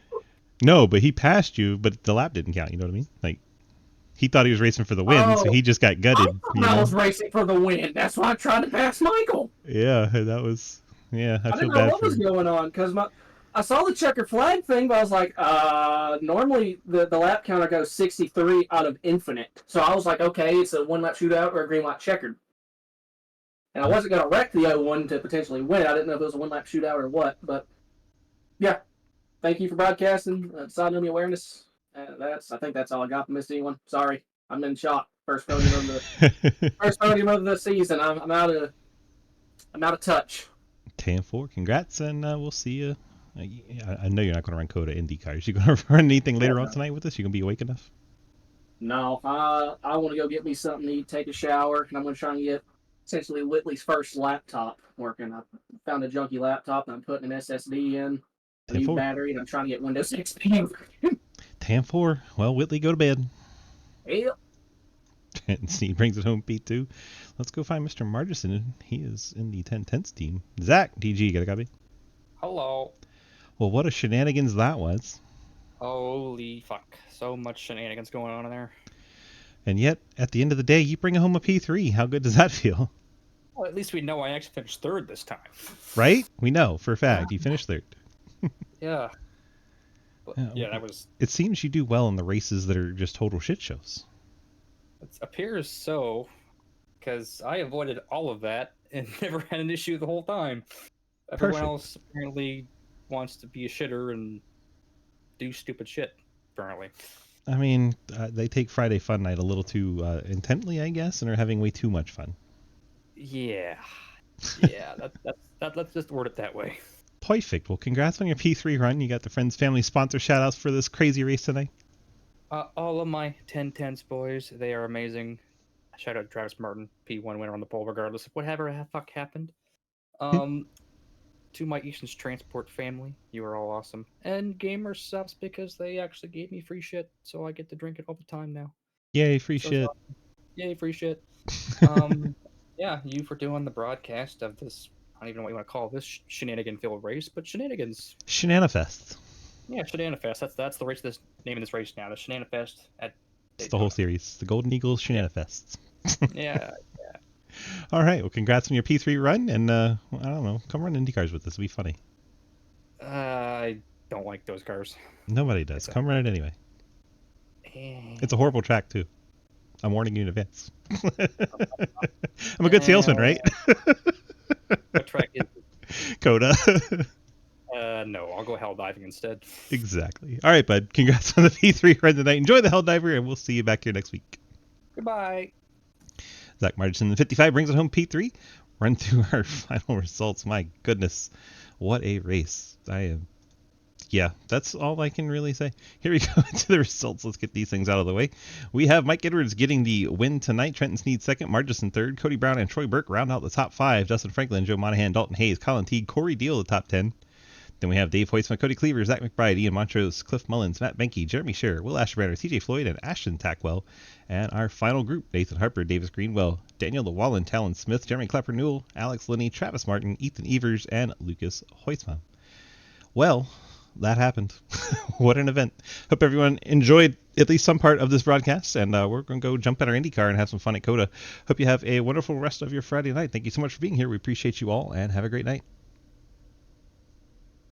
No, but he passed you, but the lap didn't count, you know what I mean? Like, he thought he was racing for the win, so he just got gutted. I was racing for the win. That's why I tried to pass Michael. Yeah, that was, yeah, I feel didn't bad know what was going on, because I saw the checker flag thing, but I was like, normally the lap counter goes 63 out of infinite. So I was like, okay, it's a one-lap shootout or a green light checkered. And I wasn't going to wreck the 01 to potentially win. I didn't know if it was a one-lap shootout or what, but yeah. Thank you for broadcasting, side enemy awareness. I think that's all I got from this one. Sorry, I'm in shock. First podium of the season. I'm out of touch. 10-4. Congrats, and we'll see you. I know you're not going to run Coda Indy cars. You going to run anything later on tonight with us? You going to be awake enough? No, I want to go get me something to eat, take a shower, and I'm going to try and get essentially Whitley's first laptop working. I found a junky laptop, and I'm putting an SSD in. A new battery, and I'm trying to get Windows XP. 10-4. Well, Whitley, go to bed. Yep. Trenton Sneed brings it home P2. Let's go find Mr. Margison. He is in the 10-10s team. Zach, DG, got a copy? Hello. Well, what a shenanigans that was. Holy fuck. So much shenanigans going on in there. And yet, at the end of the day, you bring home a P3. How good does that feel? Well, at least we know I actually finished third this time. Right? We know for a fact you finished third. Yeah. But, yeah, that was... It seems you do well in the races that are just total shit shows. It appears so, because I avoided all of that and never had an issue the whole time. Everyone Perfect. else apparently wants to be a shitter and do stupid shit, apparently. I mean, they take Friday Fun Night a little too intently, I guess, and are having way too much fun. Yeah. Yeah, let's just word it that way. Perfect. Well, congrats on your P3 run. You got the Friends Family sponsor shout-outs for this crazy race tonight. All of my 10-10s boys, they are amazing. Shout out to Travis Martin, P1 winner on the pole, regardless of whatever the fuck happened. To my Easton's Transport family, you are all awesome. And Gamer Subs, because they actually gave me free shit, so I get to drink it all the time now. Yay, free shit. Awesome. Yay, free shit. Yeah, you for doing the broadcast of this, I don't even know what you want to call this shenanigan-filled race, but shenanigans. Shenanifest. Yeah, Shenanifest. That's the race. This name of this race now. The Shenanifest at. It's the whole series. The Golden Eagles Shenanifests. Yeah. All right. Well, congrats on your P3 run, and I don't know, come run IndyCars with us. It'll be funny. I don't like those cars. Nobody does. Come run it anyway. It's a horrible track too. I'm warning you in advance. I'm a good salesman, right? What track is it? Coda. No, I'll go hell diving instead. Exactly. All right, bud. Congrats on the P3 run tonight. Enjoy the hell diver, and we'll see you back here next week. Goodbye. Zach Margison, the 55, brings it home P3. Run through our final results. My goodness, what a race! Yeah, that's all I can really say. Here we go into the results. Let's get these things out of the way. We have Mike Edwards getting the win tonight. Trenton Sneed second. Margison third. Cody Brown and Troy Burke round out the top 5. Dustin Franklin, Joe Monahan, Dalton Hayes, Colin Teague, Corey Deal the top 10. Then we have Dave Hoytsman, Cody Cleaver, Zach McBride, Ian Montrose, Cliff Mullins, Matt Benke, Jeremy Scherer, Will Asherbanner, CJ Floyd, and Ashton Tackwell. And our final group, Nathan Harper, Davis Greenwell, Daniel LeWallen, Talon Smith, Jeremy Clapper Newell, Alex Linney, Travis Martin, Ethan Evers, and Lucas Hoytsman. Well, that happened. What an event. Hope everyone enjoyed at least some part of this broadcast, and we're going to go jump in our IndyCar and have some fun at Coda. Hope you have a wonderful rest of your Friday night. Thank you so much for being here. We appreciate you all, and have a great night.